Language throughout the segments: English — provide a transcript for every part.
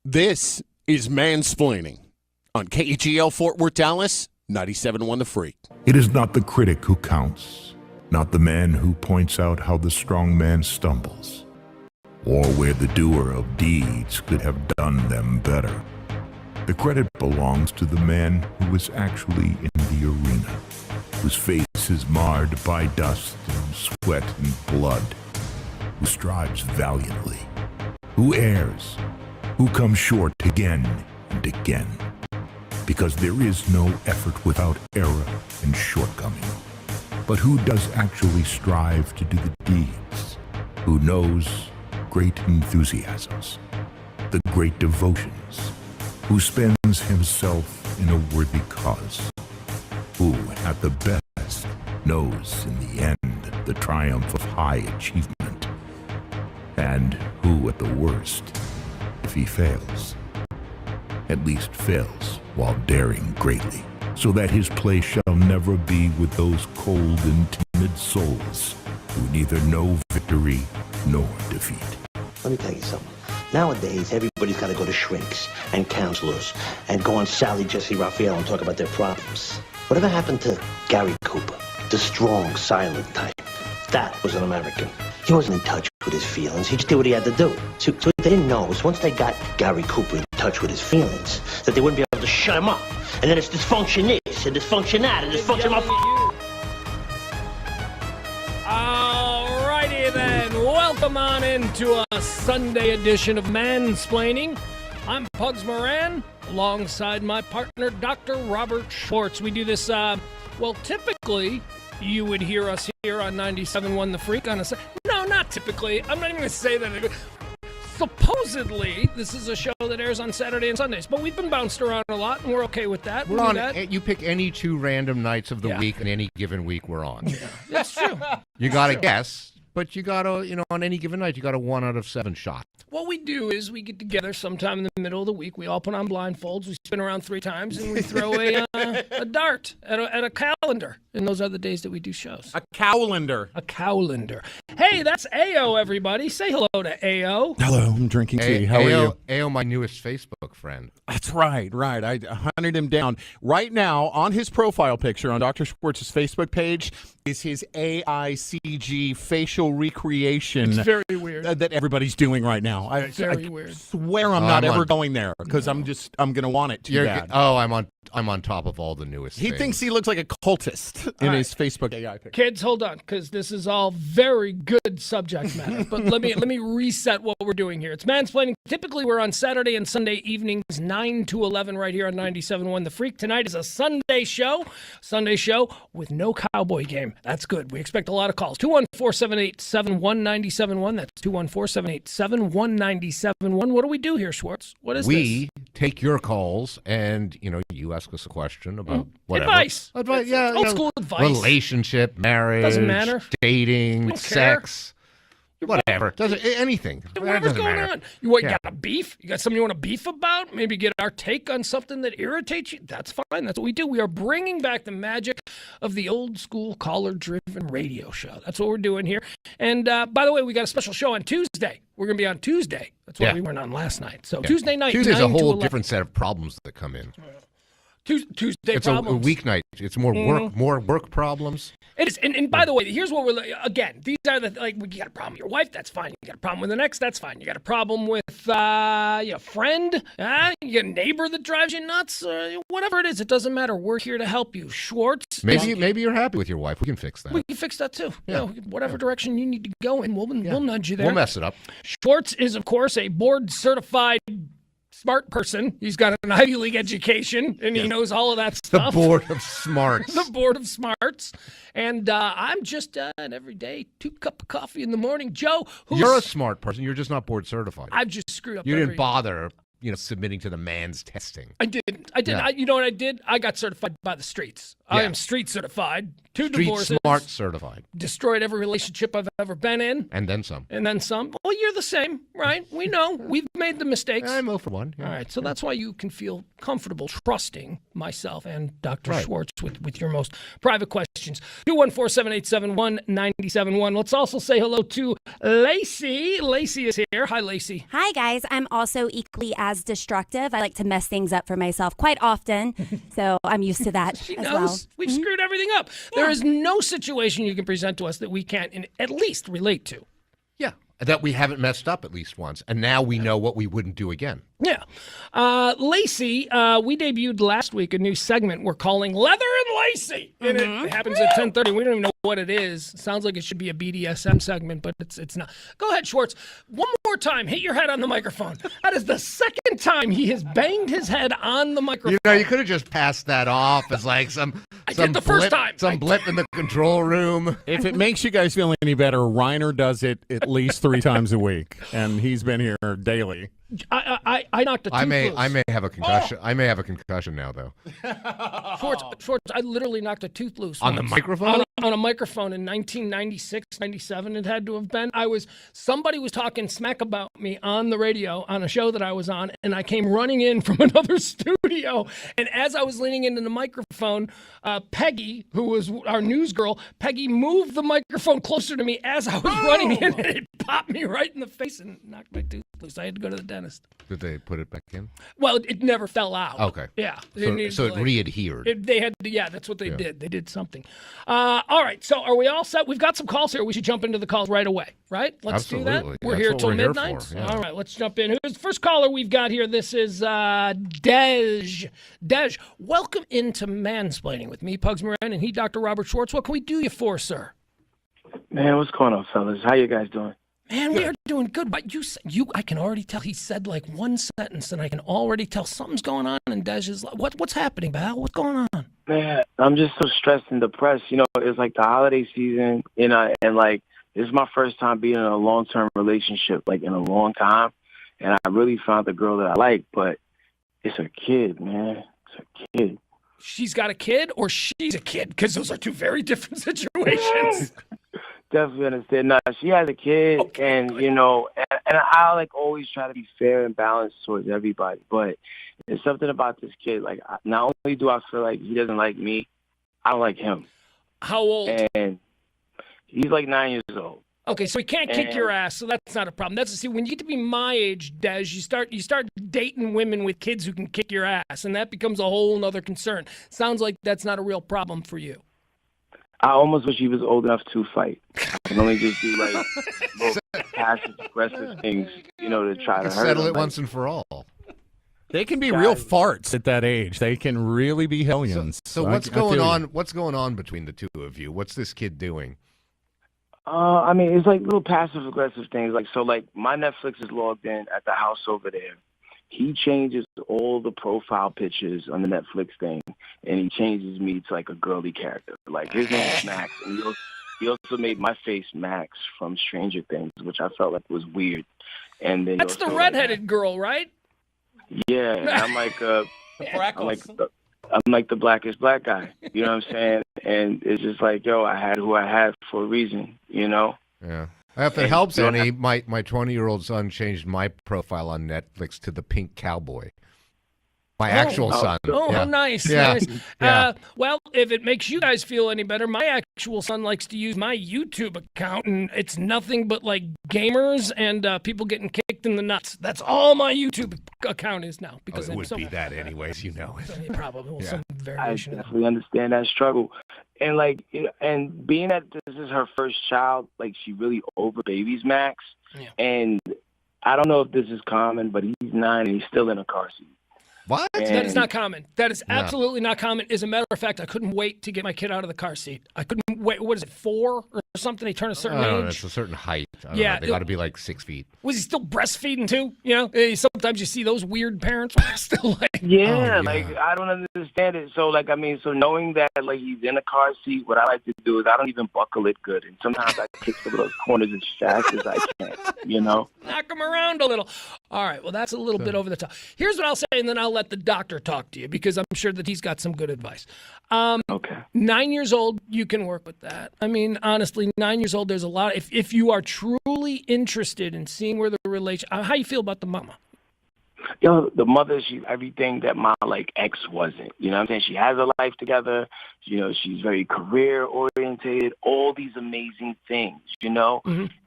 This is Mansplaining on KEGL Fort Worth, Dallas, 97.1 The Freak. It is not the critic who counts, not the man who points out how the strong man stumbles, or where the doer of deeds could have done them better. The credit belongs to the man who is actually in the arena, whose face is marred by dust and sweat and blood, who strives valiantly, who errs, who comes short again and again, because there is no effort without error and shortcoming, but who does actually strive to do the deeds, who knows great enthusiasms, the great devotions, who spends himself in a worthy cause, who at the best knows in the end the triumph of high achievement, and who at the worst, if he fails, at least fails while daring greatly, so that his place shall never be with those cold and timid souls who neither know victory nor defeat. Let me tell you something. Nowadays, everybody's got to go to shrinks and counselors and go on Sally Jesse Raphael and talk about their problems. Whatever happened to Gary Cooper, the strong, silent type? That was an American. He wasn't in touch with his feelings. He just did what he had to do. So what they didn't know is once they got Gary Cooper in touch with his feelings, that they wouldn't be able to shut him up. And then it's dysfunction this and dysfunction that and dysfunction Alrighty then, welcome on into a Sunday edition of Mansplaining. I'm Pugs Moran, alongside my partner, Dr. Robert Schwartz. We do this, typically, you would hear us here on 97.1 The Freak on a... No, not typically. I'm not even going to say that. Supposedly, this is a show that airs on Saturday and Sundays, but we've been bounced around a lot, and we're okay with that. We're on. You pick any two random nights of the week, and any given week we're on. Yeah, that's true. You got to guess, but you got to, on any given night, you got a 1 out of 7 shot. What we do is we get together sometime in the middle of the week. We all put on blindfolds. We spin around 3 times, and we throw a dart at a calendar. And those are the days that we do shows. A cowlander. A cowlander. Hey, that's AO, everybody. Say hello to AO. Hello, I'm drinking tea. How are you? AO, my newest Facebook friend. That's right. I hunted him down. Right now, on his profile picture on Dr. Schwartz's Facebook page is his AICG facial recreation. It's very weird. That everybody's doing right now. I weird. Swear I'm not ever going there because I'm going to want it too bad. I'm on top of all the newest He things. thinks he looks like a cultist in his Facebook AI picture. Kids, hold on, because this is all very good subject matter. But let me reset what we're doing here. It's Mansplaining. Typically, we're on Saturday and Sunday evenings, 9 to 11, right here on 97.1 The Freak. Tonight is a Sunday show with no cowboy game. That's good. We expect a lot of calls. 214-787-1971. That's 214-787-1971. What do we do here, Schwartz? What is this? We take your calls, and you ask us a question about whatever. Advice. Yeah. Old school advice. Relationship, marriage. Doesn't matter. Dating, sex. Whatever. Anything. Whatever's going on. You got a beef? You got something you want to beef about? Maybe get our take on something that irritates you? That's fine. That's what we do. We are bringing back the magic of the old school caller-driven radio show. That's what we're doing here. And by the way, we got a special show on Tuesday. We're going to be on Tuesday. That's why we weren't on last night. So Tuesday night, Tuesday's a whole different set of problems that come in. Tuesday it's problems. It's a weeknight. It's more work problems. It is. And by the way, here's what we're, again, these are we got a problem with your wife, that's fine. You got a problem with the next, that's fine. You got a problem with your friend, you got a neighbor that drives you nuts, whatever it is, it doesn't matter. We're here to help you. Schwartz. Maybe you're happy with your wife. We can fix that. We can fix that too. Yeah. Whatever direction you need to go in, we'll nudge you there. We'll mess it up. Schwartz is, of course, a board-certified smart person. He's got an Ivy League education, and he knows all of that stuff. The board of smarts. The board of smarts. And I'm just an everyday 2 cup of coffee in the morning. Joe, you're a smart person. You're just not board certified. I've just screwed up. You didn't bother, submitting to the man's testing. I did. Yeah. You know what I did? I got certified by the streets. I am street certified. 2 divorces. Street smart certified. Destroyed every relationship I've ever been in. And then some. Well, you're the same, right? We know. We've made the mistakes. I'm 0 for 1. Yeah. All right. So that's why you can feel comfortable trusting myself and Dr. Schwartz with your most private questions. 214-787-1971. Let's also say hello to Lacey. Lacey is here. Hi, Lacey. Hi, guys. I'm also equally as as destructive. I like to mess things up for myself quite often, so I'm used to that She as knows. well. We've screwed everything up. There is no situation you can present to us that we can't at least relate to. Yeah, that we haven't messed up at least once, and now we know what we wouldn't do again. Yeah. Lacey, we debuted last week a new segment we're calling Leather and Lacey. And it happens at 10:30. We don't even know what it is. Sounds like it should be a BDSM segment, but it's not. Go ahead, Schwartz. One more time. Hit your head on the microphone. That is the second time he has banged his head on the microphone. You know, you could have just passed that off as like some did the first time. Some blip in the control room. If it makes you guys feel any better, Reiner does it at least 3 times a week, and he's been here daily. I knocked a tooth loose. I may have a concussion. I may have a concussion now, though. Schwartz, I literally knocked a tooth loose. On the once. microphone? On a microphone in 1996, 97 it had to have been. Somebody was talking smack about me on the radio on a show that I was on, and I came running in from another studio, and as I was leaning into the microphone, Peggy, who was our news girl, Peggy moved the microphone closer to me as I was running in, and it popped me right in the face and knocked my tooth loose. I had to go to the dentist. Did they put it back in? Well, it never fell out. Okay. Yeah. So it re-adhered. They had to, yeah, that's what they did. They did something. All right. So are we all set? We've got some calls here. We should jump into the calls right away, right? Let's do that. Absolutely. We're That's here what till we're here midnight. for, yeah. All right. Let's jump in. Who's the first caller we've got here? This is Dej. Dej, welcome into Mansplaining with me, Pugs Moran, and he, Dr. Robert Schwartz. What can we do you for, sir? Man, what's going on, fellas? How you guys doing? Man, we are doing good, but I can already tell he said like one sentence, and I can already tell something's going on in Dej's life. What's happening, Val? What's going on? Man, I'm just so stressed and depressed. You know, it's like the holiday season, you know, and like this is my first time being in a long-term relationship, like in a long time, and I really found the girl that I like, but it's a kid, man. It's a kid. She's got a kid, or she's a kid, because those are two very different situations. Definitely understand. No, she has a kid, Okay, and good. you know, and I like always try to be fair and balanced towards everybody. But there's something about this kid. Like, not only do I feel like he doesn't like me, I don't like him. How old? And he's like 9 years old. Okay, so he can't kick your ass, so that's not a problem. When you get to be my age, Dej, you start dating women with kids who can kick your ass, and that becomes a whole other concern. Sounds like that's not a real problem for you. I almost wish he was old enough to fight. I can only just do like little passive aggressive things, you know, to try to hurt Settle him. it once and for all. They can be real farts at that age. They can really be hellions. So what's going on? What's going on between the two of you? What's this kid doing? I mean, it's like little passive aggressive things. Like, so like my Netflix is logged in at the house over there. He changes all the profile pictures on the Netflix thing, and he changes me to like a girly character. Like his name is Max, and he also made my face Max from Stranger Things, which I felt like was weird. And then That's the redheaded girl, right? Yeah, and I'm like I'm like the blackest black guy. You know what I'm saying? And it's just like, yo, I had who I had for a reason, you know? Yeah. If it helps any, my 20-year-old son changed my profile on Netflix to the Pink Cowboy. My actual son. Oh, yeah. nice. Yeah. Nice. Yeah. Well, if it makes you guys feel any better, my actual son likes to use my YouTube account, and it's nothing but like gamers and people getting kicked in the nuts. That's all my YouTube account is now. Because It would be that anyways, you know it. Probably Yeah. some I variation. of that. definitely understand that struggle. And like, and being that this is her first child, like she really over babies Max. Yeah. And I don't know if this is common, but he's 9 and he's still in a car seat. What? That is not common. That is Yeah. absolutely not common. As a matter of fact, I couldn't wait to get my kid out of the car seat. I couldn't wait. What is it, 4 or something? They turn a certain age. It's a certain height. I don't Yeah, know. They got to be like 6 feet. Was he still breastfeeding too? You know, sometimes you see those weird parents still like. Yeah, yeah. like I don't understand it. So like, I mean, so knowing that like he's in a car seat, what I like to do is I don't even buckle it good, and sometimes I kick some of those corners as fast as I can. You know. Knock him around a little. All right, well, that's a little bit over the top. Here's what I'll say, and then I'll let the doctor talk to you because I'm sure that he's got some good advice. Okay. 9 years old, you can work with that. I mean, honestly, 9 years old, there's a lot. If you are truly interested in seeing where the relation, how you feel about the mama? Yo, the mother, she's everything that my like ex wasn't. You know what I'm saying? She has a life together. You know, she's very career oriented. All these amazing things. You know,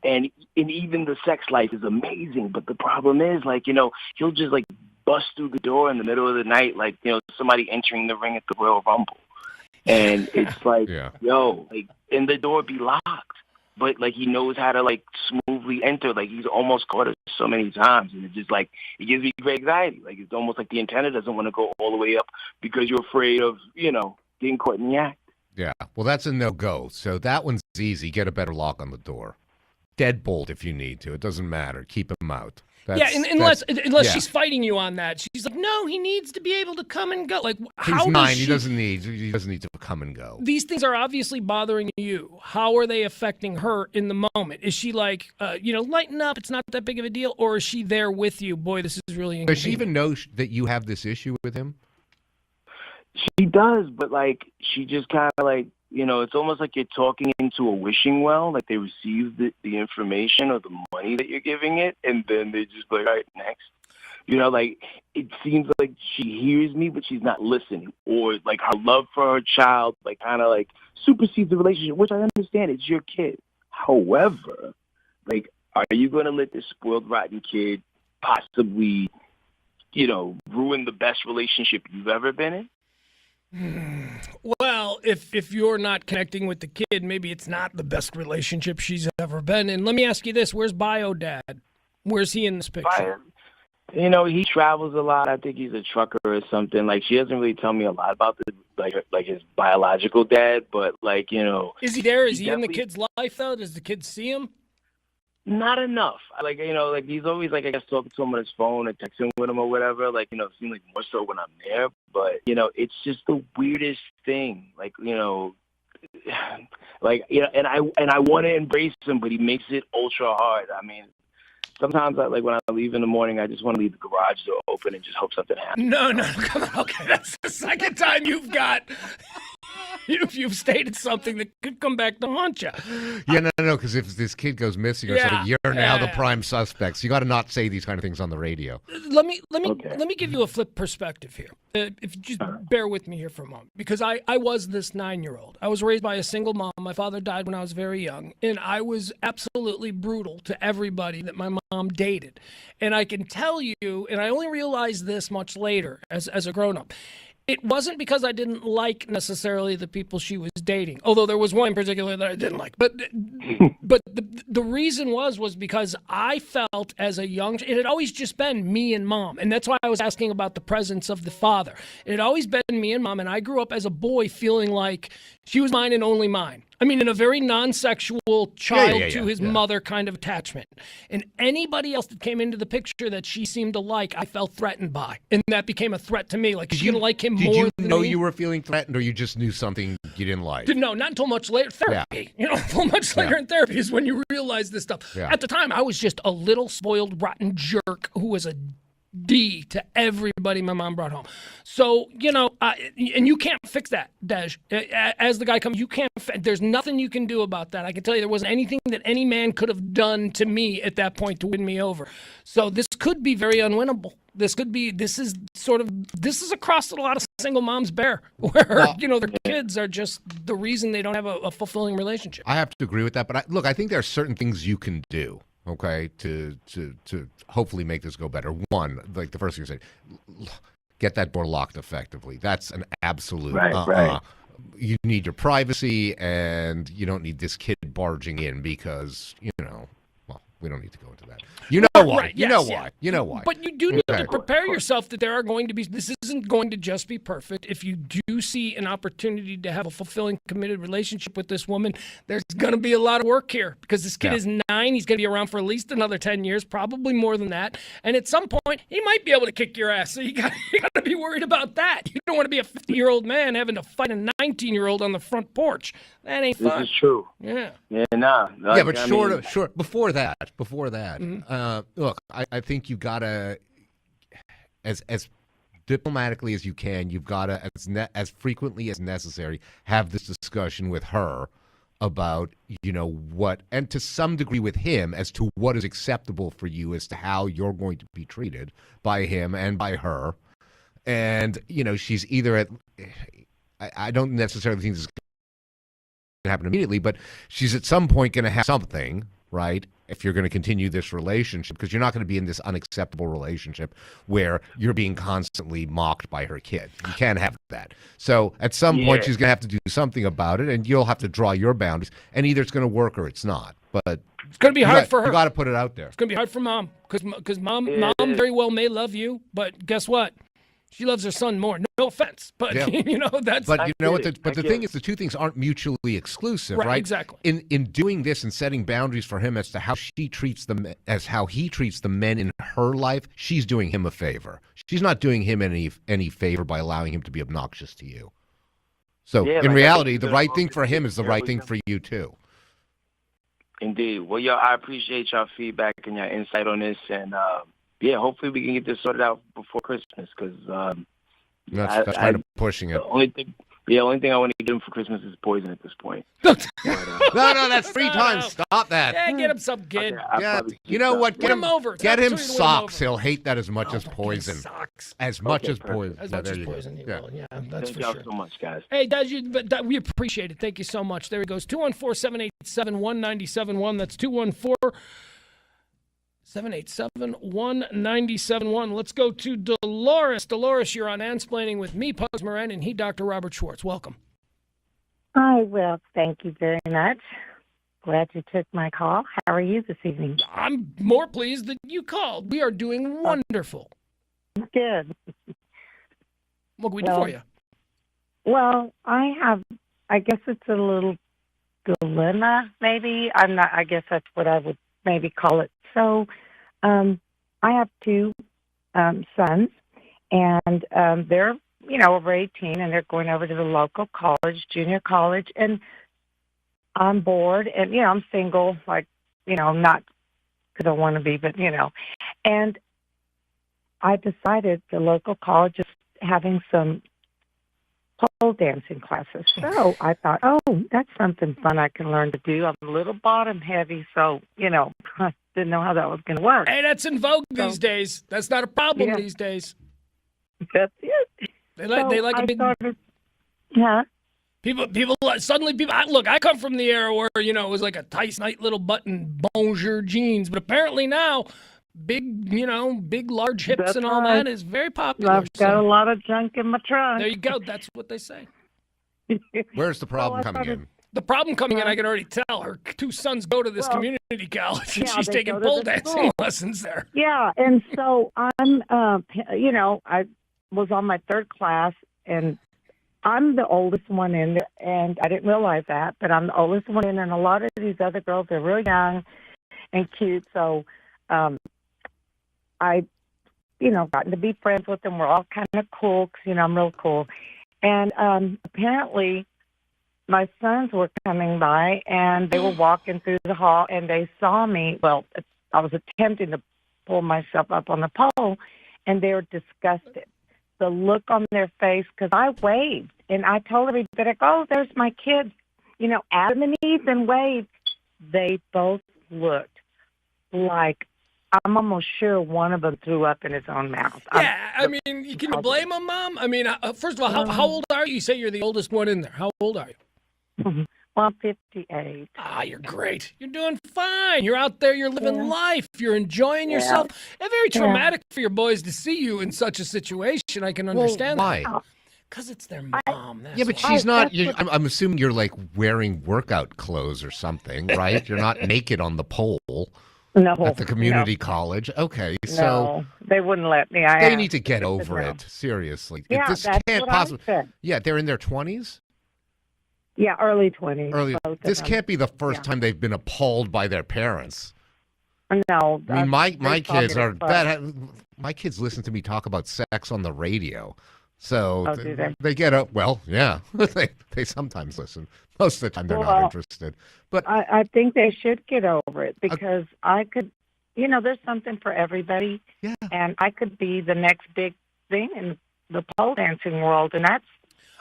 and even the sex life is amazing. But the problem is, like, you know, he'll just like bust through the door in the middle of the night, like, somebody entering the ring at the Royal Rumble. And it's like, and the door be locked. But, like, he knows how to, like, smoothly enter. Like, he's almost caught us so many times. And it's just, like, it gives me great anxiety. Like, it's almost like the antenna doesn't want to go all the way up because you're afraid of, getting caught in the act. Yeah, well, that's a no-go. So that one's easy. Get a better lock on the door. Deadbolt if you need to. It doesn't matter. Keep him out. Unless she's fighting you on that. She's like, no, he needs to be able to come and go. Like, he's 9. He doesn't need to come and go. These things are obviously bothering you. How are they affecting her in the moment? Is she like, lighten up, it's not that big of a deal? Or is she there with you? Boy, this is really inconvenient. Does she even know that you have this issue with him? She does, but, like, she just kind of, like, it's almost like you're talking into a wishing well. Like, they receive the information or the money that you're giving it, and then they just like, all right, next. Like, it seems like she hears me, but she's not listening. Or, like, her love for her child, like, kind of, like, supersedes the relationship, which I understand. It's your kid. However, like, are you going to let this spoiled, rotten kid possibly, ruin the best relationship you've ever been in? Well, if you're not connecting with the kid, maybe it's not the best relationship she's ever been in. Let me ask you this. Where's Bio Dad? Where's he in this picture? He travels a lot. I think he's a trucker or something. Like, she doesn't really tell me a lot about his biological dad, but, like, Is he there? Is he in the kid's life, though? Does the kid see him? Not enough. Like, like, he's always, like, I guess, talking to him on his phone and texting with him or whatever. Like, it seems like more so when I'm there. But, it's just the weirdest thing. Like, like, and I want to embrace him, but he makes it ultra hard. I mean, sometimes, when I leave in the morning, I just want to leave the garage door open and just hope something happens. No, come on. Okay, that's the second time you've stated something that could come back to haunt you. Yeah, no, because if this kid goes missing or something, you're now the prime suspects. You got to not say these kind of things on the radio. Let me give you a flip perspective here. If you just bear with me here for a moment, because I was this 9-year-old. I was raised by a single mom. My father died when I was very young, and I was absolutely brutal to everybody that my mom dated. And I can tell you, and I only realized this much later as a grown-up, it wasn't because I didn't like necessarily the people she was dating, although there was one in particular that I didn't like. But the reason was because I felt as a young, it had always just been me and mom. And that's why I was asking about the presence of the father. It had always been me and mom. And I grew up as a boy feeling like she was mine and only mine. I mean, in a very non-sexual child to his mother kind of attachment. And anybody else that came into the picture that she seemed to like, I felt threatened by. And that became a threat to me. Like, she's going to like him more than me. Did you know you were feeling threatened, or you just knew something you didn't like? No, not until much later. Therapy. Until much later in therapy is when you realize this stuff. Yeah. At the time, I was just a little spoiled, rotten jerk who was a D to everybody my mom brought home. So, and you can't fix that, Dej. As the guy comes, you can't, there's nothing you can do about that. I can tell you there wasn't anything that any man could have done to me at that point to win me over. So this could be very unwinnable. This is a cross that a lot of single moms bear, where, their kids are just the reason they don't have a fulfilling relationship. I have to agree with that, but I think there are certain things you can do. Okay, to hopefully make this go better. One, like the first thing you say, get that door locked effectively. That's an absolute. Right. You need your privacy, and you don't need this kid barging in because we don't need to go into that. You know why. Right, you know why. You know why. But you do need to prepare yourself that there are going to be, this isn't going to just be perfect. If you do see an opportunity to have a fulfilling, committed relationship with this woman, there's going to be a lot of work here because this kid is 9. He's going to be around for at least another 10 years, probably more than that. And at some point, he might be able to kick your ass. So you got to be worried about that. You don't want to be a 50-year-old man having to fight a 19-year-old on the front porch. That ain't fun. This is true. Yeah. Yeah, nah. Yeah, but short. Before that, look, I think you gotta, as diplomatically as you can, you've gotta, as frequently as necessary, have this discussion with her about, what, and to some degree with him as to what is acceptable for you as to how you're going to be treated by him and by her. And, she's either I don't necessarily think this is going to happen immediately, but she's at some point going to have something right? If you're going to continue this relationship, because you're not going to be in this unacceptable relationship where you're being constantly mocked by her kid. You can't have that. So at some point, she's going to have to do something about it, and you'll have to draw your boundaries. And either it's going to work or it's not. But it's going to be hard for her. You got to put it out there. It's going to be hard for mom because mom very well may love you, but guess what? She loves her son more. No offense, but you know that's. But you know what? The thing is, the two things aren't mutually exclusive, right? Exactly. In doing this and setting boundaries for him as to how she treats them, as how he treats the men in her life, she's doing him a favor. She's not doing him any favor by allowing him to be obnoxious to you. So in reality, the right thing for him is the right thing for you too. Indeed. Well, I appreciate y'all feedback and your insight on this, and hopefully we can get this sorted out before Christmas, because that's kind of pushing it. The only thing I want to give him for Christmas is poison at this point. No, that's free time. Stop that. Yeah, get him some kid. Okay, you know what? Get him over. Get him socks. He'll hate that as much as poison. Socks. As much as poison. As much as poison. Yeah, that's for sure. Thank y'all so much, guys. Hey, we appreciate it. Thank you so much. There he goes. 214-787-1971. That's 214-787-1971. Let's go to Dolores. Dolores, you're on Mansplaining with me, Pugs Moran, and he, Dr. Robert Schwartz. Welcome. Hi, well, thank you very much. Glad you took my call. How are you this evening? I'm more pleased that you called. We are doing wonderful. Good. What can we do for you? Well, I guess it's a little dilemma, maybe. I guess that's what I would maybe call it. So I have two sons, and they're, over 18, and they're going over to the local college, junior college, and I'm bored, and, I'm single, not because I want to be, but, and I decided the local college is having some pole dancing classes. So I thought, that's something fun I can learn to do. I'm a little bottom heavy, so, I didn't know how that was going to work. Hey, that's in vogue these days. That's not a problem these days. That's it. They like a big... Yeah. People, suddenly people, look, I come from the era where, it was like a tight little button bonjour jeans, but apparently now, big large hips That's and all right. that is very popular. I've got a lot of junk in my trunk. There you go. That's what they say. Where's the problem coming in? The problem coming in, I can already tell. Her two sons go to this community college, and she's they taking go to pole the dancing school. lessons there. Yeah, and so I'm, I was on my third class, and I'm the oldest one in there, and I didn't realize that, but I'm the oldest one in, and a lot of these other girls are really young and cute, so I, gotten to be friends with them. We're all kind of cool, because, I'm real cool. And apparently my sons were coming by, and they were walking through the hall, and they saw me. Well, I was attempting to pull myself up on the pole, and they were disgusted. The look on their face, because I waved, and I told everybody, there's my kids. Adam and Eve, and waved. They both looked like, I'm almost sure one of them threw up in his own mouth. Yeah, can you blame them, Mom? First of all, how old are you? You say you're the oldest one in there. How old are you? Well, I'm 58. You're great. You're doing fine. You're out there. You're living life. You're enjoying yourself. It's very traumatic for your boys to see you in such a situation. I can understand why? that. Because it's their mom. But she's not. I'm assuming you're like wearing workout clothes or something, right? You're not naked on the pole. No. At the community college. Okay, so no, they wouldn't let me. They need to get over it. Seriously. Yeah, this that's can't what possibly. I said. Yeah, they're in their 20s? Yeah, early 20s. This can't be the first time they've been appalled by their parents. No. I mean, my kids are my kids listen to me talk about sex on the radio. So they get up. Well, yeah, they sometimes listen. Most of the time, they're not interested. But I think they should get over it, because I could, there's something for everybody. Yeah. And I could be the next big thing in the pole dancing world, and that's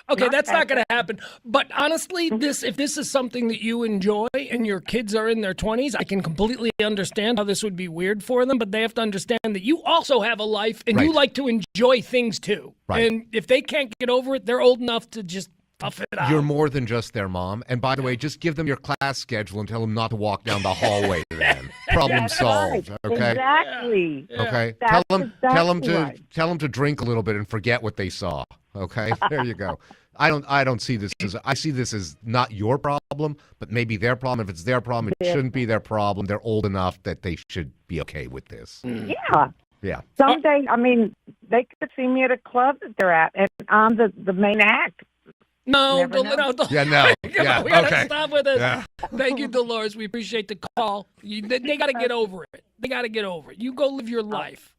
okay. That's not going to happen. But honestly, if this is something that you enjoy and your kids are in their 20s, I can completely understand how this would be weird for them. But they have to understand that you also have a life, and you like to enjoy things too. Right. And if they can't get over it, they're old enough to just Tough it out. You're more than just their mom. And by the way, just give them your class schedule and tell them not to walk down the hallway then. Problem solved, okay? Exactly. Okay. That's Tell them exactly right. to drink a little bit and forget what they saw. Okay? There you go. I don't see this as I see this as not your problem, but maybe their problem. If it's their problem, it shouldn't be their problem. They're old enough that they should be okay with this. Yeah. Yeah. Someday, I mean, they could see me at a club that they're at, and I'm the main act. No, Never know. Yeah, no. Yeah, we gotta okay. stop with this. Yeah. Thank you, Dolores. We appreciate the call. They got to get over it. They got to get over it. You go live your life.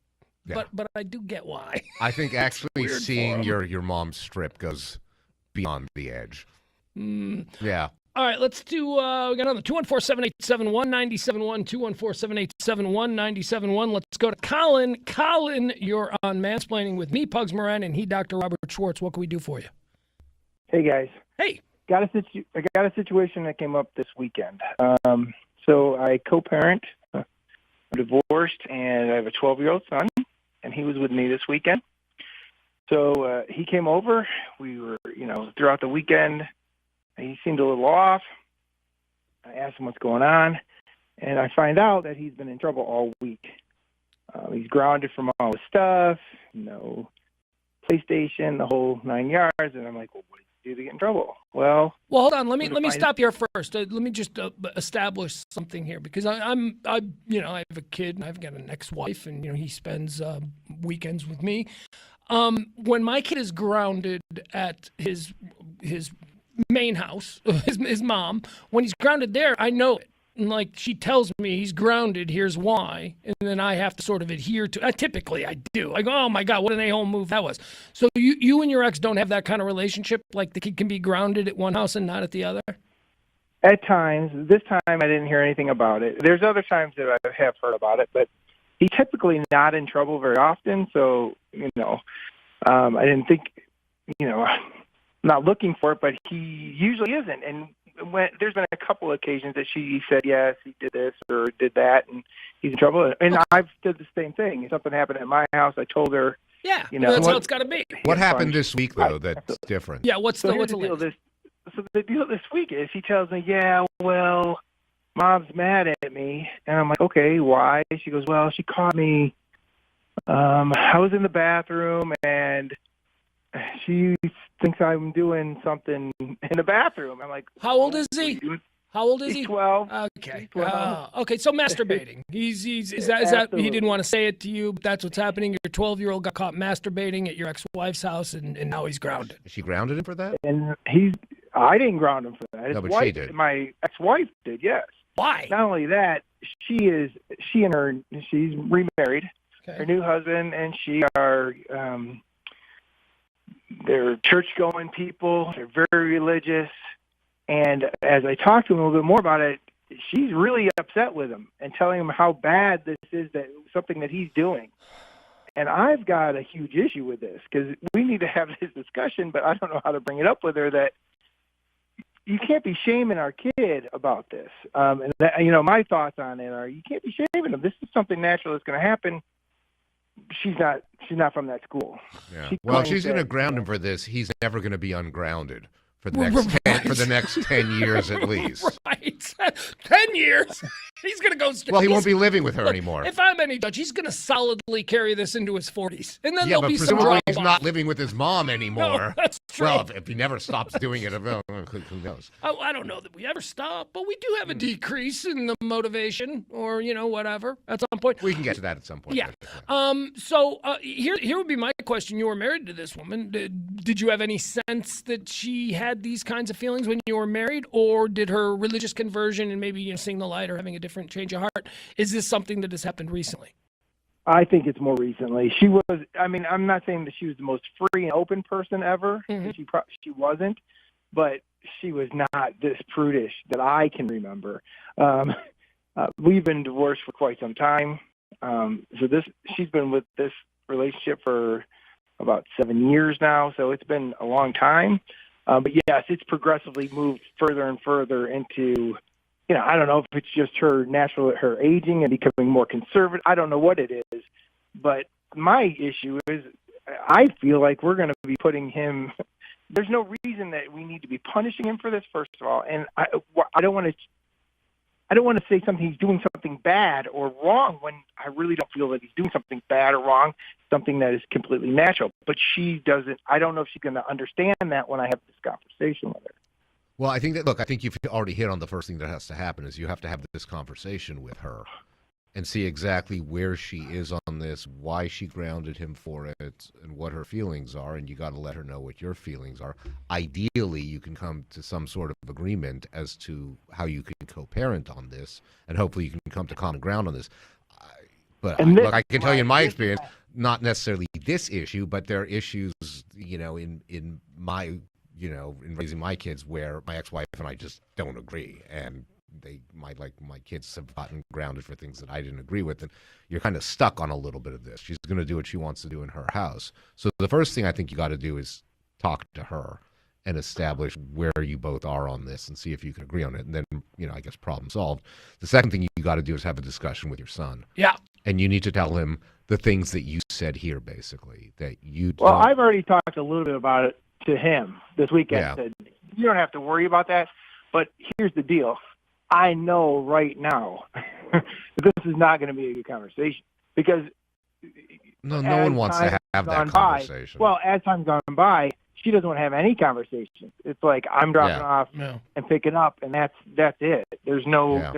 Yeah. But I do get why. I think actually Weird seeing for 'em. your mom's strip goes beyond the edge. Yeah. All right, let's do, we got another 214-787-1971, 214-787-1971. Let's go to Colin. Colin, you're on Mansplaining with me, Pugs Moran, and he, Dr. Robert Schwartz. What can we do for you? Hey guys, Hey. I got a situation that came up this weekend. So I co-parent, I'm divorced, and I have a 12-year-old son, and he was with me this weekend. So he came over. We were, throughout the weekend, he seemed a little off. I asked him what's going on, and I find out that he's been in trouble all week. He's grounded from all his stuff, PlayStation, the whole 9 yards, and I'm like, well, what did you do to get in trouble? Well, hold on. Let me stop here first. Let me just establish something here because I have a kid and I've got an ex-wife and he spends weekends with me. When my kid is grounded at his main house, his mom, when he's grounded there, I know it. And like she tells me he's grounded, here's why, and then I have to sort of adhere to. Typically, I do. I go, oh my God, what an a-hole move that was. So you and your ex don't have that kind of relationship. Like the kid can be grounded at one house and not at the other. at times. This time I didn't hear anything about it. There's other times that I have heard about it, but he's typically not in trouble very often. So I didn't think, not looking for it, but he usually isn't. And there's been a couple of occasions that she said, yes, he did this or did that, and he's in trouble. And I've did the same thing. If something happened at my house, I told her. Yeah, that's how it's got to be. What happened this week, though, that's different? Yeah, what's the latest? So the deal this week is he tells me, yeah, well, Mom's mad at me. And I'm like, okay, why? She goes, well, she caught me. I was in the bathroom, and she thinks I'm doing something in the bathroom. I'm like, how old is he? How old is he? He's 12. Okay. He's 12. Okay, so masturbating. Is that he didn't want to say it to you, but that's what's happening. Your 12-year-old got caught masturbating at your ex-wife's house, and now he's grounded. She grounded him for that? And I didn't ground him for that. No, but she did. My ex-wife did, yes. Why? Not only that, she's remarried. Okay. Her new husband and she are they're church-going people. They're very religious. And as I talked to him a little bit more about it, she's really upset with him and telling him how bad this is, that something that he's doing. And I've got a huge issue with this because we need to have this discussion, but I don't know how to bring it up with her, that you can't be shaming our kid about this. And that, my thoughts on it are, you can't be shaming him. This is something natural that's going to happen. She's not from that school. Yeah. Well, she's going to ground him for this. He's never going to be ungrounded for the next 10 years at least. Right. 10 years? He's going to go straight. Well, he won't be living with her anymore. If I'm any judge, he's going to solidly carry this into his 40s. And then yeah, there'll but be some presumably drop he's not living with his mom anymore. No, that's true. Well, if he never stops doing it, who knows? I don't know that we ever stop, but we do have a decrease in the motivation or, whatever at some point. We can get to that at some point. Yeah. So here would be my question. You were married to this woman. Did you have any sense that she had these kinds of feelings when you were married, or did her religious conversion and maybe seeing the light or having a different change of heart, is this something that has happened recently? I think it's more recently. She was, I'm not saying that she was the most free and open person ever. Mm-hmm. She wasn't, but she was not this prudish that I can remember. We've been divorced for quite some time. She's been with this relationship for about 7 years now, so it's been a long time. But yes, it's progressively moved further and further into, I don't know if it's just her aging and becoming more conservative. I don't know what it is. But my issue is I feel like we're going to be putting him there's no reason that we need to be punishing him for this, first of all. And I don't want to say he's doing something bad or wrong when I really don't feel that he's doing something bad or wrong, something that is completely natural. But she doesn't. I don't know if she's going to understand that when I have this conversation with her. Well, I think you've already hit on the first thing that has to happen is you have to have this conversation with her and see exactly where she is on this, why she grounded him for it, and what her feelings are, and you got to let her know what your feelings are. Ideally, you can come to some sort of agreement as to how you can co-parent on this, and hopefully you can come to common ground on this. I can tell you in my experience, not necessarily this issue, but there are issues, in my, in raising my kids where my ex-wife and I just don't agree, and my kids have gotten grounded for things that I didn't agree with, and you're kind of stuck on a little bit of this. She's going to do what she wants to do in her house. So the first thing I think you got to do is talk to her and establish where you both are on this and see if you can agree on it. And then, I guess problem solved. The second thing you got to do is have a discussion with your son. Yeah. And you need to tell him the things that you said here, basically, that you Well, I've already talked a little bit about it to him this weekend. Yeah. Said, you don't have to worry about that. But here's the deal. I know right now that this is not going to be a good conversation because no one wants to have that conversation. As time's gone by, she doesn't want to have any conversations. It's like I'm dropping off and picking up, and that's it. There's no.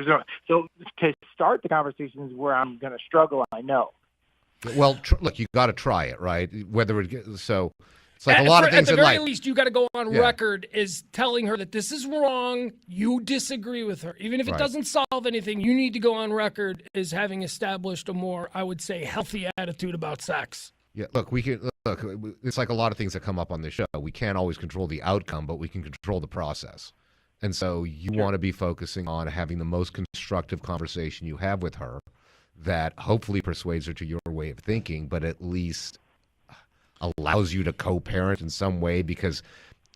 So to start the conversation is where I'm going to struggle. I know. Well, look, you got to try it, right? Whether so. It's like a lot of things in life. At the very life. least, you got to go on record as telling her that this is wrong. You disagree with her. Even if it doesn't solve anything, you need to go on record as having established a more, I would say, healthy attitude about sex. Yeah, look, it's like a lot of things that come up on this show. We can't always control the outcome, but we can control the process. And so you want to be focusing on having the most constructive conversation you have with her that hopefully persuades her to your way of thinking, but at least allows you to co-parent in some way, because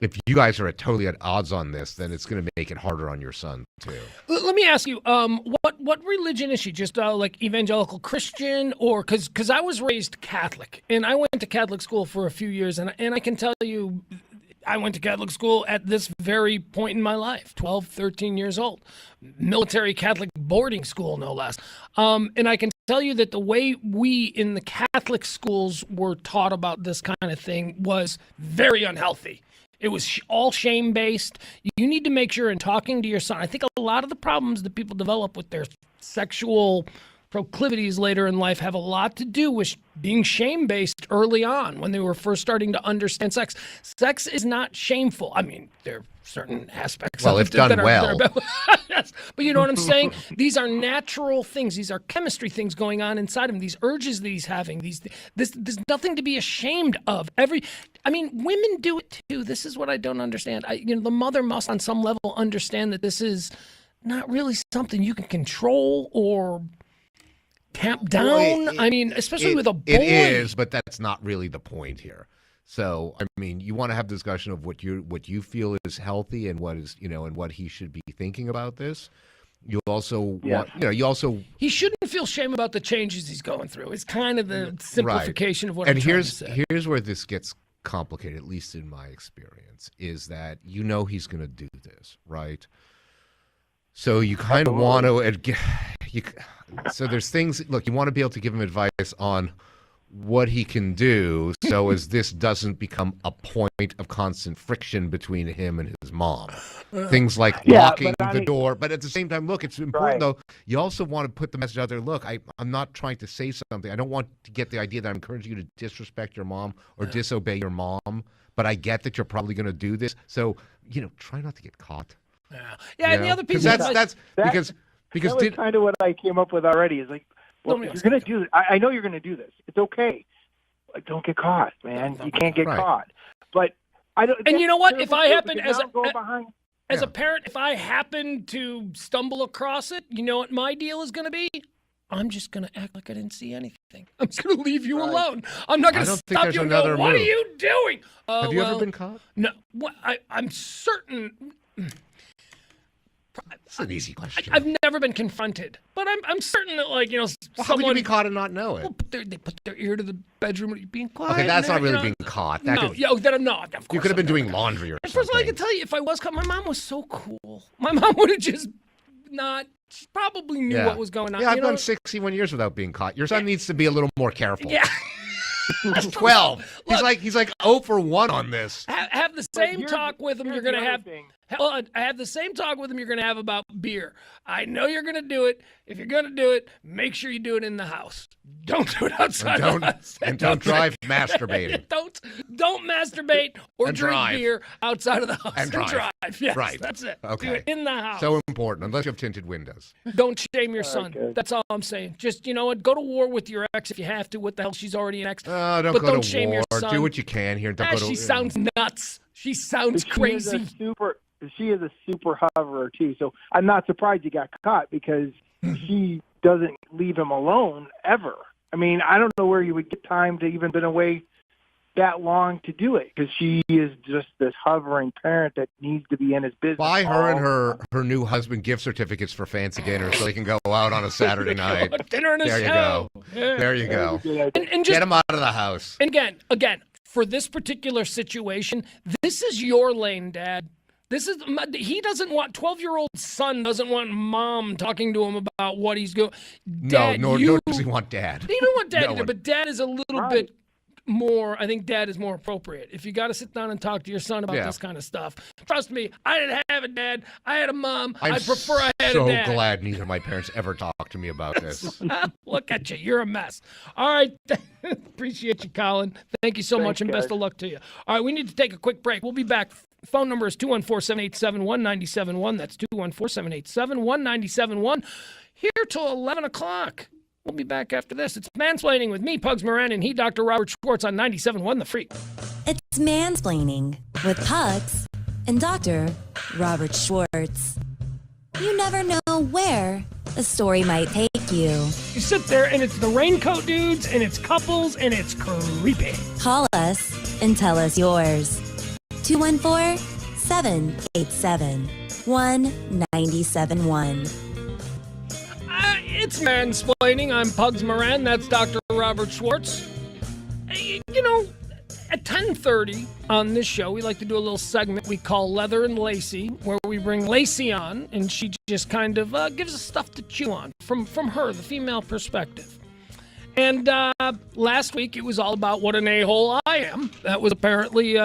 if you guys are totally at odds on this, then it's going to make it harder on your son too. Let me ask you, what religion is she? Just like evangelical Christian, or because I was raised Catholic and I went to Catholic school for a few years, and I can tell you, I went to Catholic school at this very point in my life, 12, 13 years old, military Catholic boarding school, no less. And I can tell you that the way we in the Catholic schools were taught about this kind of thing was very unhealthy. It was all shame-based. You need to make sure in talking to your son, I think a lot of the problems that people develop with their sexual proclivities later in life have a lot to do with being shame-based early on when they were first starting to understand sex. Sex is not shameful. I mean, there are certain aspects of it that are yes, but you know what I'm saying? These are natural things. These are chemistry things going on inside him. These urges that he's having. There's nothing to be ashamed of. Women do it too. This is what I don't understand. The mother must, on some level, understand that this is not really something you can control or tamp down. Especially with a boy. It is, but that's not really the point here. So, you want to have a discussion of what you feel is healthy and what is, and what he should be thinking about this. You also he shouldn't feel shame about the changes he's going through. It's kind of the simplification of what I'm trying to say. Here's where this gets complicated, at least in my experience, is that he's going to do this, right? So you kind of want to so there's things, look, you want to be able to give him advice on what he can do so as this doesn't become a point of constant friction between him and his mom. Things like locking the door. But at the same time, look, it's important, though. You also want to put the message out there, look, I'm not trying to say something. I don't want to get the idea that I'm encouraging you to disrespect your mom or disobey your mom, but I get that you're probably going to do this. So, try not to get caught. And the other piece that's because that was kind of what I came up with already. Is like, well, if you're going to do this, I know you're going to do this. It's okay. Like, don't get caught, man. You can't get caught. But I don't. And you know what? If I happen as a parent, if I happen to stumble across it, you know what my deal is going to be? I'm just going to act like I didn't see anything. I'm just going to leave you alone. I'm not going to stop you and go, what are you doing? Have you ever been caught? No. I'm certain. It's an easy question. I've never been confronted, but I'm certain that, like, How someone could you be caught and not know it? Well, they put their ear to the bedroom when you're being quiet. Okay, that's not really being being caught. No, of course You could have been I'm doing not. laundry or First of all, I something. can tell you, if I was caught, my mom was so cool. My mom would have just not. She probably knew what was going on. Yeah, I've done 61 years without being caught. Your son needs to be a little more careful. Yeah. He's 12. He's like 0 for 1 on this. Have the same talk with him you're going to have. Thing. I have the same talk with him you're going to have about beer. I know you're going to do it. If you're going to do it, make sure you do it in the house. Don't do it outside the house. And don't drive masturbating. Don't masturbate or And drink drive. beer outside of the house. And drive. Yes, Right. that's it. Okay. Do it in the house. So important, unless you have tinted windows. Don't shame your son. good. That's all I'm saying. Just, you know what? Go to war with your ex if you have to. What the hell? She's already an ex. Oh, don't But go don't to shame war. your son. Do what you can here. Don't go to She sounds nuts. She sounds She crazy. is a super hoverer too. So I'm not surprised you got caught because she doesn't leave him alone ever. I mean, I don't know where you would get time to even been away that long to do it because she is just this hovering parent that needs to be in his business. Buy her and her new husband gift certificates for fancy dinner so they can go out on a Saturday night. Dinner and a There you show. go. Yeah. There you go. And just, Get him out of the house. and again, for this particular situation, this is your lane, Dad. He doesn't want 12-year-old son doesn't want mom talking to him about what he's going. Dad, Nor does he want dad. You don't want Dad No either, one. but Dad is a little bit more. I think Dad is more appropriate. If you got to sit down and talk to your son about this kind of stuff, trust me, I didn't have a dad. I had a mom. I prefer I had so a dad. glad neither of my parents ever talked to me about this. Look at you. You're a mess. All right. Appreciate you, Colin. Thank you so much, and best of luck to you. All right, we need to take a quick break. We'll be back. Phone number is 214-787-1971. That's 214-787-1971. Here till 11 o'clock. We'll be back after this. It's Mansplaining with me, Pugs Moran, and he, Dr. Robert Schwartz, on 97.1 The Freak. It's Mansplaining with Pugs and Dr. Robert Schwartz. You never know where the story might take you. You sit there, and it's the raincoat dudes, and it's couples, and it's creepy. Call us and tell us yours. 214-787-1971. It's Mansplaining. I'm Pugs Moran. That's Dr. Robert Schwartz. You know, at 10:30 on this show, we like to do a little segment we call Leather and Lacey, where we bring Lacey on, and she just kind of gives us stuff to chew on from her, the female perspective. And last week, it was all about what an a-hole I am. That was apparently,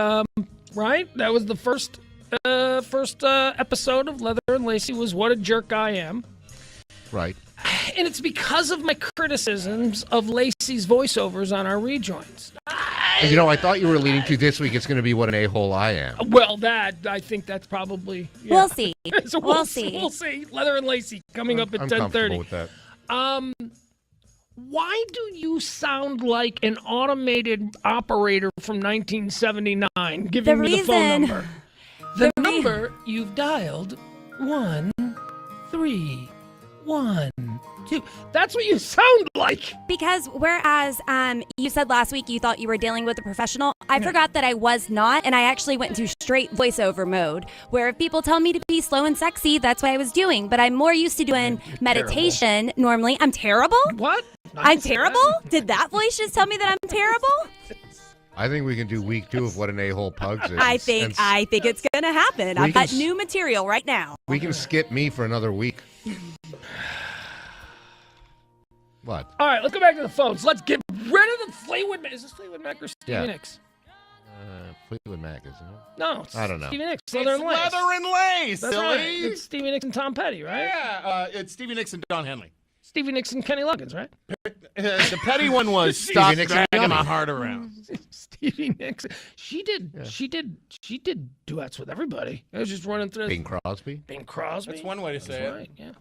right? That was the first episode of Leather and Lacey was what a jerk I am. Right. And it's because of my criticisms of Lacey's voiceovers on our rejoins. And, I thought you were leading to this week. It's going to be what an a-hole I am. Well, I think that's probably... Yeah. We'll see. So We'll see. We'll see. Leather and Lacey coming up at I'm 10:30. comfortable with that. Why do you sound like an automated operator from 1979 giving me the phone number? The number you've dialed, 1-3-1-2. That's what you sound like. Because whereas you said last week you thought you were dealing with a professional, I forgot that I was not, and I actually went into straight voiceover mode, where if people tell me to be slow and sexy, that's what I was doing. But I'm more used to doing meditation normally. I'm terrible? What? I'm terrible? Did that voice just tell me that I'm terrible? I think we can do week 2 of what an a-hole Pugs is. I think it's going to happen. I've got can new material right now. We can skip me for another week. What? All right, let's go back to the phones. Let's get rid of the Fleetwood Mac. Is this Fleetwood Mac or Stevie Nicks? Fleetwood Mac, isn't it? No, it's I don't know. Stevie Nicks. Leather and Lace. Leather and Lace, That's silly. right. It's Stevie Nicks and Tom Petty, right? Yeah, it's Stevie Nicks and Don Henley. Stevie Nicks and Kenny Loggins, right? The Petty one was Stop Nicks and Dragging My Yummy. Heart Around. Stevie Nicks. She did duets with everybody. I was just running through. Bing Crosby. Bing Crosby. That's one way to say it. Right, yeah.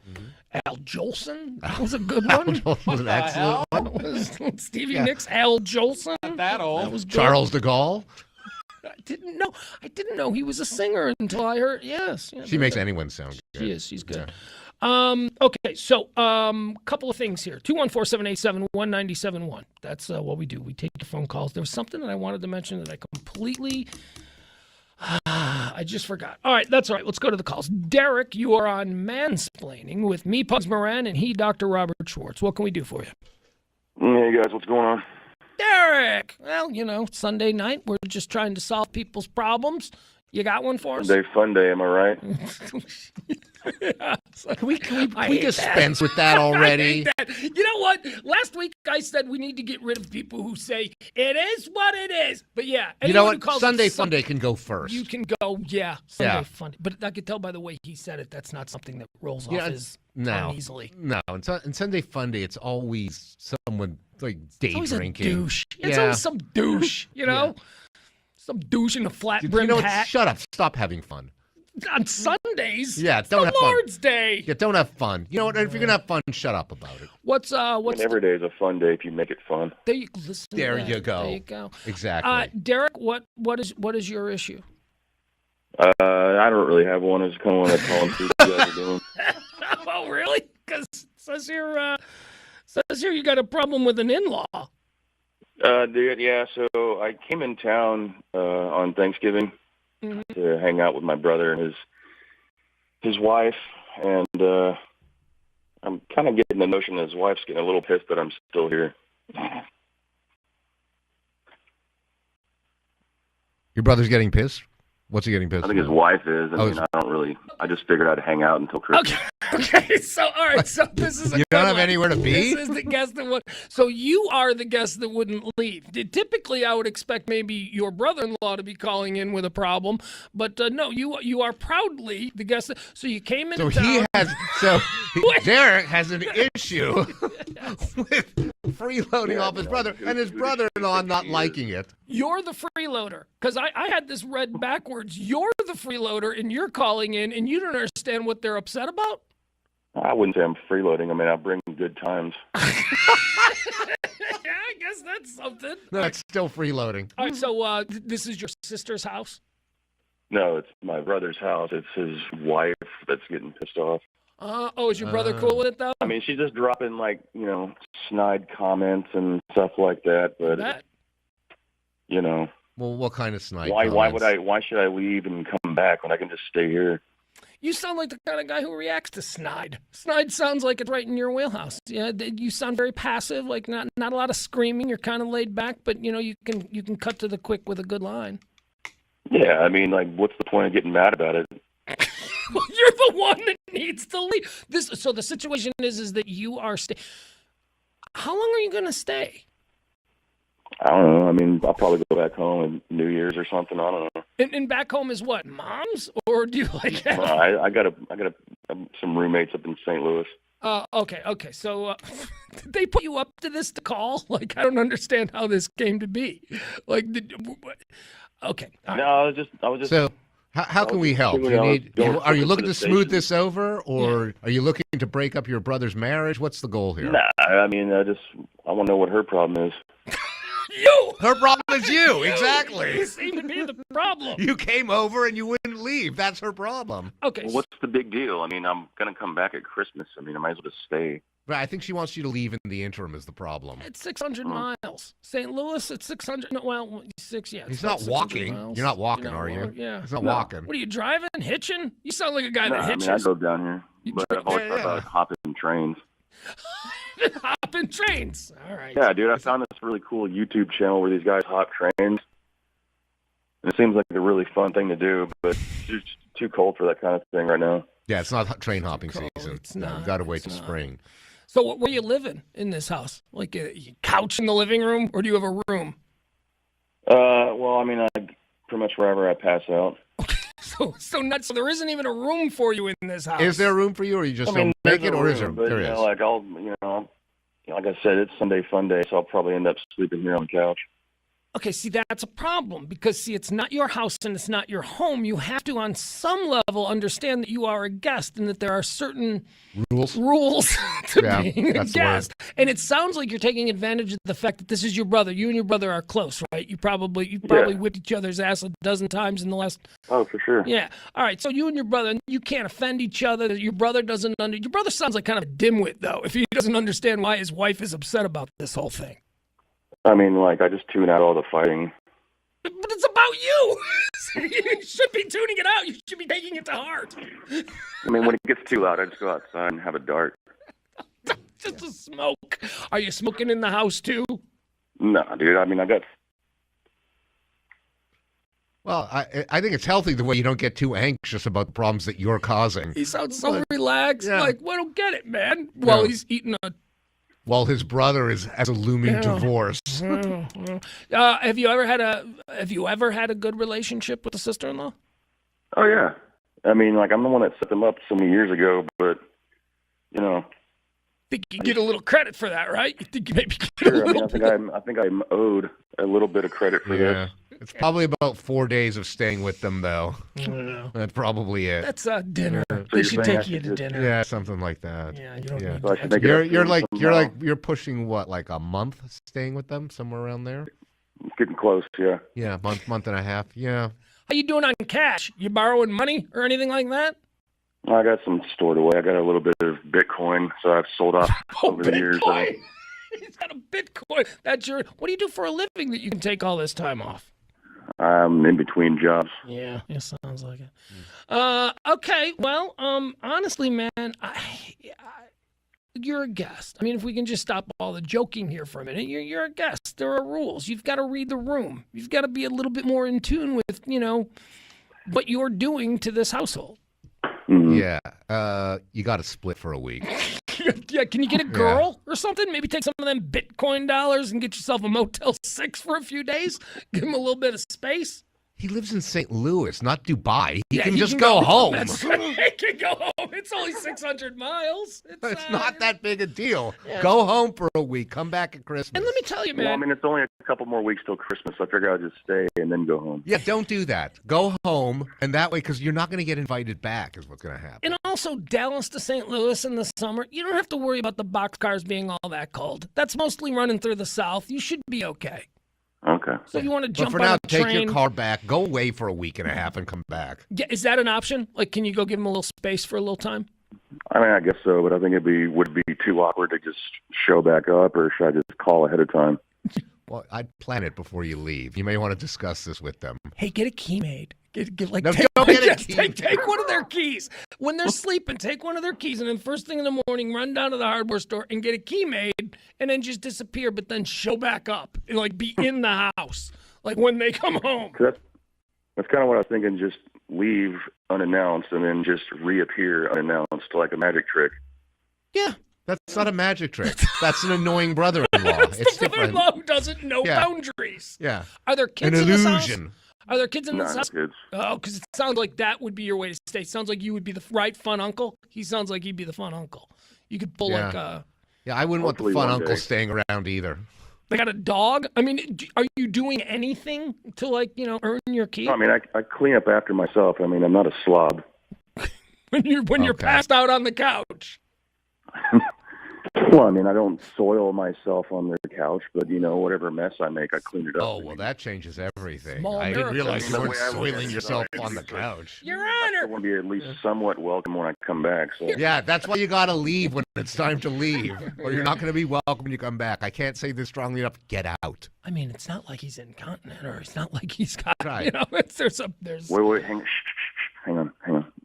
Al Jolson. That was a good one. Was an excellent one. That was Stevie Nicks, Al Jolson. That old. That was good. Charles de Gaulle. I didn't know he was a singer until I heard. Yes. Yeah, She makes anyone sound good. She is. She's good. Okay, so couple of things here. 214-787-1971. That's what we do. We take your phone calls. There was something that I wanted to mention that I completely I just forgot. All right, that's all right. Let's go to the calls. Derek, you are on Mansplaining with me, Pugs Moran, and he, Dr. Robert Schwartz. What can we do for you? Hey, guys, what's going on? Derek! Well, Sunday night, we're just trying to solve people's problems. You got one for us? Sunday fun day, am I right? Yeah, Can we dispense with that already? I hate that. You know what? Last week I said we need to get rid of people who say, it is what it is. But yeah. You know what? Sunday fun day can go first. You can go, Sunday fun day. But I could tell by the way he said it, that's not something that rolls off his tongue easily. No, and Sunday fun day, it's always someone like day always drinking. A douche. It's always some douche, Yeah. Some douche in a flat brimmed hat. Shut up. Stop having fun. On Sundays? Yeah, it's don't the have fun. Lord's Day. Yeah, don't have fun. You know what? If you're gonna have fun, shut up about it. What's every day is a fun day if you make it fun. There you listen. There you go. There you go. Exactly. Derek, what is your issue? I don't really have one. I just kind of want to call and see what you guys are doing. Oh, really? Because it says here you got a problem with an in-law. Dude, yeah. So I came in town on Thanksgiving to hang out with my brother and his wife, and I'm kind of getting the notion that his wife's getting a little pissed that I'm still here. Your brother's getting pissed? What's he getting pissed? I think his wife is. I just figured I'd hang out until Christmas. Okay. So all right. So this is you don't have anywhere to be. This is the guest that would. So you are the guest that wouldn't leave. Typically, I would expect maybe your brother-in-law to be calling in with a problem, but no, you are proudly the guest. So you came in. So Derek has an issue with freeloading off his brother, and his brother-in-law not liking it. You're the freeloader, because I had this read backwards. You're the freeloader, and you're calling in, and you don't understand what they're upset about? I wouldn't say I'm freeloading. I mean, I bring good times. Yeah, I guess that's something. No, it's still freeloading. All right, so this is your sister's house? No, it's my brother's house. It's his wife that's getting pissed off. Is your brother cool with it, though? I mean, she's just dropping, snide comments and stuff like that, but... Well, what kind of snide comments? Why should I leave and come back when I can just stay here? You sound like the kind of guy who reacts to snide. Snide sounds like it's right in your wheelhouse. Yeah, you sound very passive, like not a lot of screaming. You're kind of laid back, but you can cut to the quick with a good line. Yeah, I mean, what's the point of getting mad about it? Well, you're the one that needs to leave. So the situation is that you are How long are you going to stay? I don't know. I mean, I'll probably go back home at New Year's or something. I don't know. And back home is what, mom's, or do you like that? I got some roommates up in St. Louis. Okay. So did they put you up to this to call? I don't understand how this came to be. Okay. No, I was just. So how can we help? Are you looking to smooth this over, or are you looking to break up your brother's marriage? What's the goal here? Nah, I mean, I want to know what her problem is. You! Her problem is you, exactly. You seem to be the problem. You came over and you wouldn't leave. That's her problem. Okay. Well, what's the big deal? I mean, I'm going to come back at Christmas. I mean, I might as well just stay. Right, I think she wants you to leave in the interim is the problem. It's 600 miles. St. Louis, it's 600. No, well, 6, yeah. He's not walking. Miles. You're not walking, are you? Yeah. He's not walking. What are you, driving? Hitching? You sound like a guy that hitches. I mean, I drove down here, but I've always thought about hopping trains. Hopping trains. All right. Yeah, dude, I found this really cool YouTube channel where these guys hop trains. And it seems like a really fun thing to do, but it's too cold for that kind of thing right now. Yeah, it's not train hopping season. It's not. You've got to wait till spring. So where are you living in this house? Like a couch in the living room, or do you have a room? Well, I mean, pretty much wherever I pass out. So there isn't even a room for you in this house. Is there room for you, or you just don't make it, or is there? But, there is. Like I said, it's Sunday fun day, so I'll probably end up sleeping here on the couch. Okay, see, that's a problem because, it's not your house and it's not your home. You have to, on some level, understand that you are a guest and that there are certain rules to being a guest. And it sounds like you're taking advantage of the fact that this is your brother. You and your brother are close, right? You probably whipped each other's ass a dozen times in the last... Oh, for sure. Yeah. All right, so you and your brother, you can't offend each other. Your brother doesn't... Your brother sounds like kind of a dimwit, though, if he doesn't understand why his wife is upset about this whole thing. I mean, I just tune out all the fighting. But it's about you. You should be tuning it out. You should be taking it to heart. I mean, when it gets too loud, I just go outside and have a dart. Just a smoke. Are you smoking in the house too? No, dude. I mean, I got. Well, I think it's healthy the way you don't get too anxious about the problems that you're causing. He sounds so relaxed. Yeah. Like, well, I don't get it, man. While he's eating a. While his brother has a looming divorce. Have you ever had a good relationship with a sister-in-law? Oh yeah. I mean, like I'm the one that set them up so many years ago, but you know. Think you get a little credit for that, right? You think you maybe get Sure. a little I think I'm owed a little bit of credit for this. It's probably about 4 days of staying with them, though. That's probably it. That's dinner. So They you're should saying I take you should to just- dinner. Yeah, something like that. Yeah, you don't need So I should make it You're pushing what, like a month staying with them, somewhere around there? It's getting close, yeah. Yeah, month and a half. Yeah. How you doing on cash? You borrowing money or anything like that? I got some stored away. I got a little bit of Bitcoin, so I've sold off over the years. Bitcoin. He's got a Bitcoin. That's your. What do you do for a living that you can take all this time off? I'm in between jobs. Yeah, it sounds like it. Okay, well, honestly, man, you're a guest. I mean, if we can just stop all the joking here for a minute, you're a guest. There are rules. You've got to read the room. You've got to be a little bit more in tune with, what you're doing to this household. Mm-hmm. Yeah. You got to split for a week. Yeah, can you get a girl or something? Maybe take some of them Bitcoin dollars and get yourself a Motel 6 for a few days. Give him a little bit of space. He lives in St. Louis, not Dubai. He Yeah, can he just can go home. That's right. He can go home. It's only 600 miles. It's not that big a deal. Yeah. Go home for a week. Come back at Christmas. And let me tell you, man. Well, I mean, it's only a couple more weeks till Christmas, so I figure I'll just stay and then go home. Yeah, don't do that. Go home, and that way, because you're not going to get invited back is what's going to happen. And also, Dallas to St. Louis in the summer, you don't have to worry about the boxcars being all that cold. That's mostly running through the south. You should be okay. Okay. So if you want to jump But for on now, a take train, your car back, go away for a week and a half, and come back. Yeah, is that an option? Like, can you go give him a little space for a little time? I mean, I guess so, but I think would be too awkward to just show back up, or should I just call ahead of time? Well, I'd plan it before you leave. You may want to discuss this with them. Hey, get a key made. Take one of their keys. When they're sleeping, take one of their keys, and then first thing in the morning, run down to the hardware store and get a key made, and then just disappear, but then show back up and, like, be in the house, like, when they come home. That's kind of what I was thinking, just leave unannounced and then just reappear unannounced like a magic trick. Yeah. That's not a magic trick. That's an annoying brother-in-law. It's the brother-in-law who doesn't know boundaries. Yeah. Are there kids An in this house? illusion. Are there kids in this No house? kids. Oh, because it sounds like that would be your way to stay. Sounds like you would be the right fun uncle. He sounds like he'd be the fun uncle. You could pull like a... Yeah, I wouldn't want the Hopefully fun one uncle day. staying around either. They got a dog? I mean, are you doing anything to, like, earn your keep? I mean, I clean up after myself. I mean, I'm not a slob. when you're passed out on the couch. Well, I mean, I don't soil myself on the couch, but, whatever mess I make, I clean it up. Oh, well, that changes everything. Small I didn't miracle. realize you The weren't way I look at soiling it, yourself I on the think couch. Your I Honor. want to be at least somewhat welcome when I come back. So Yeah, that's why you got to leave when it's time to leave, or you're not going to be welcome when you come back. I can't say this strongly enough. Get out. I mean, it's not like he's incontinent, or it's not like he's got, Right. there's... Wait, hang on.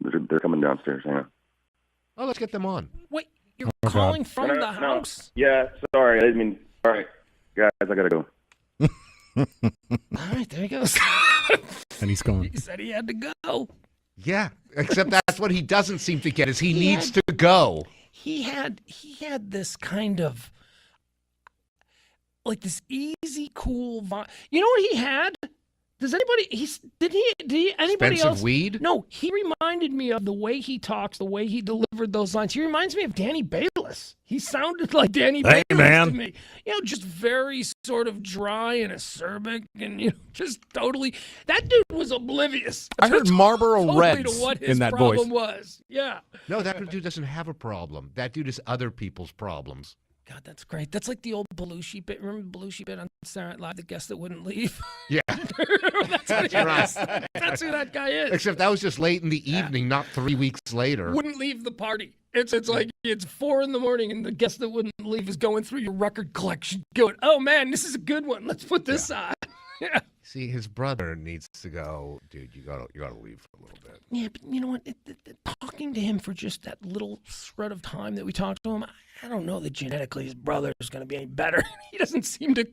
They're coming downstairs. Hang on. Oh, let's get them on. Wait, you're calling from the house? Yeah, sorry. I mean, all right, guys, I gotta go. All right, there he goes. And he's gone. He said he had to go. Yeah, except that's what he doesn't seem to get is he needs to go. He had this kind of, like, this easy, cool vibe. You know what he had? Does anybody? Did anybody Expensive else? weed? No, he reminded me of the way he talks, the way he delivered those lines. He reminds me of Danny Bayless. He sounded like Danny Bayless to me. Just very sort of dry and acerbic, and just totally. That dude was oblivious. I heard Marlboro totally Reds to what his in that problem voice. was. Yeah. No, that dude doesn't have a problem. That dude is other people's problems. God, that's great. That's like the old Belushi bit. Remember the Belushi bit on Saturday Night Live, the guest that wouldn't leave? Yeah. That's right. That's who that guy is. Except that was just late in the evening, not 3 weeks later. Wouldn't leave the party. It's like it's 4 a.m. and the guest that wouldn't leave is going through your record collection, going, "Oh man, this is a good one. Let's put this on." Yeah. See, his brother needs to go, dude, you gotta leave for a little bit. Yeah, but you know what? Talking to him for just that little shred of time that we talked to him, I don't know that genetically his brother is going to be any better. He doesn't seem to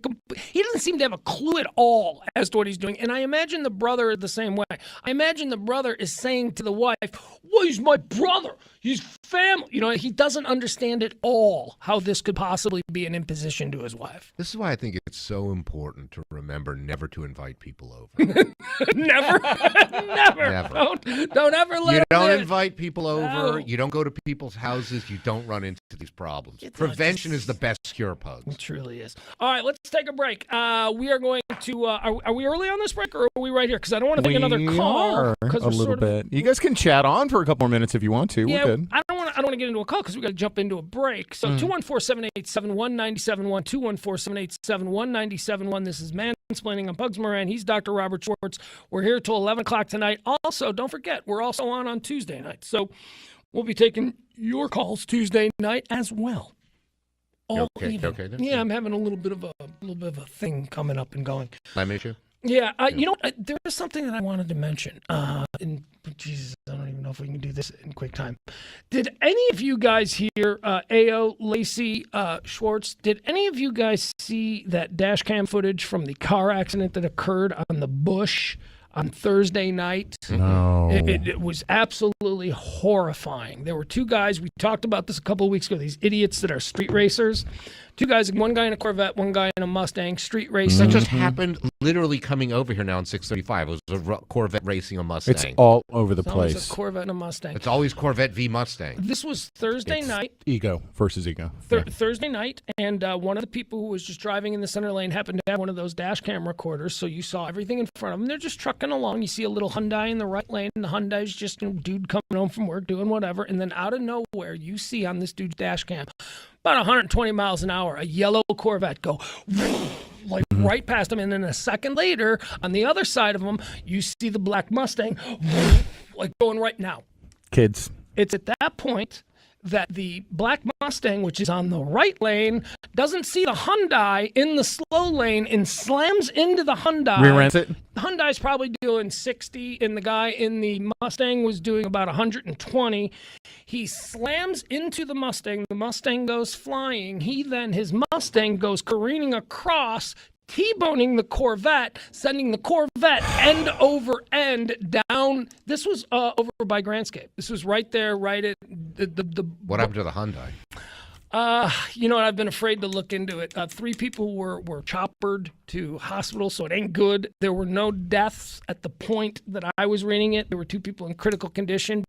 have a clue at all as to what he's doing. And I imagine the brother the same way. I imagine the brother is saying to the wife, "Well, he's my brother. He's family." You know, he doesn't understand at all how this could possibly be an imposition to his wife. This is why I think it's so important to remember never to invite people over. Never. Don't ever let You don't him invite people over. No. You don't go to people's houses. You don't run into these problems. Prevention is the best cure, Pugs. It truly is. All right, let's take a break. We are going to. Are we early on this break, or are we right here? Because I don't want to take another call. A little bit. You guys can chat on for a couple more minutes if you want to. Yeah, We're good. I don't want to get into a call because we got to jump into a break. So 214-787-1971, 214-787-1971. This is Mansplaining. I'm Pugs Moran. He's Dr. Robert Schwartz. We're here till 11 o'clock tonight. Also, don't forget, we're also on Tuesday night. So we'll be taking your calls Tuesday night as well. Okay. Yeah, I'm having a little bit of a thing coming up and going. Time issue? Yeah, you know, there is something that I wanted to mention. Jesus, I don't even know if we can do this in quick time. Did any of you guys hear A.O., Lacey, Schwartz, did any of you guys see that dash cam footage from the car accident that occurred on the Bush on Thursday night? No. It was absolutely horrifying. There were two guys, we talked about this a couple of weeks ago, these idiots that are street racers. Two guys, one guy in a Corvette, one guy in a Mustang, street racing. That just happened literally coming over here now in 635. It was a Corvette racing a Mustang. It's all over the It's place. always a Corvette and a Mustang. It's always Corvette v Mustang. This was Thursday night. Ego versus ego. Thursday night, and one of the people who was just driving in the center lane happened to have one of those dash cam recorders, so you saw everything in front of them. They're just trucking along. You see a little Hyundai in the right lane, and the Hyundai's just a dude coming home from work doing whatever, and then out of nowhere, you see on this dude's dash cam, about 120 miles an hour, a yellow Corvette go like right past him, and then a second later, on the other side of him, you see the black Mustang like going right now. Kids. It's at that point that the black Mustang, which is on the right lane, doesn't see the Hyundai in the slow lane and slams into the Hyundai. Rear-ends it? The Hyundai's probably doing 60, and the guy in the Mustang was doing about 120. He slams into the Mustang. The Mustang goes flying. His Mustang goes careening across, T-boning the Corvette, sending the Corvette end over end down. This was over by Grandscape. This was right there, right at the What happened to the Hyundai? You know what? I've been afraid to look into it. 3 people were choppered to hospital, so it ain't good. There were no deaths at the point that I was reading it. There were 2 people in critical condition.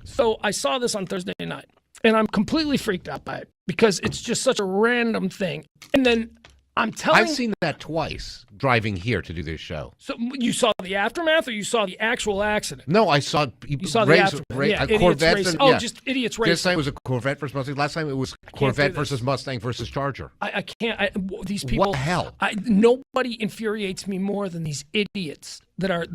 So I saw this on Thursday night, and I'm completely freaked out by it because it's just such a random thing. And then I've seen that twice driving here to do this show. So you saw the aftermath, or you saw the actual accident? No, I saw. You saw the aftermath. Yeah, Corvette. Racing. Just idiots racing. This time it was a Corvette versus Mustang. Last time it was Corvette versus Mustang versus Charger. I can't. These people. What the hell? Nobody infuriates me more than these idiots that are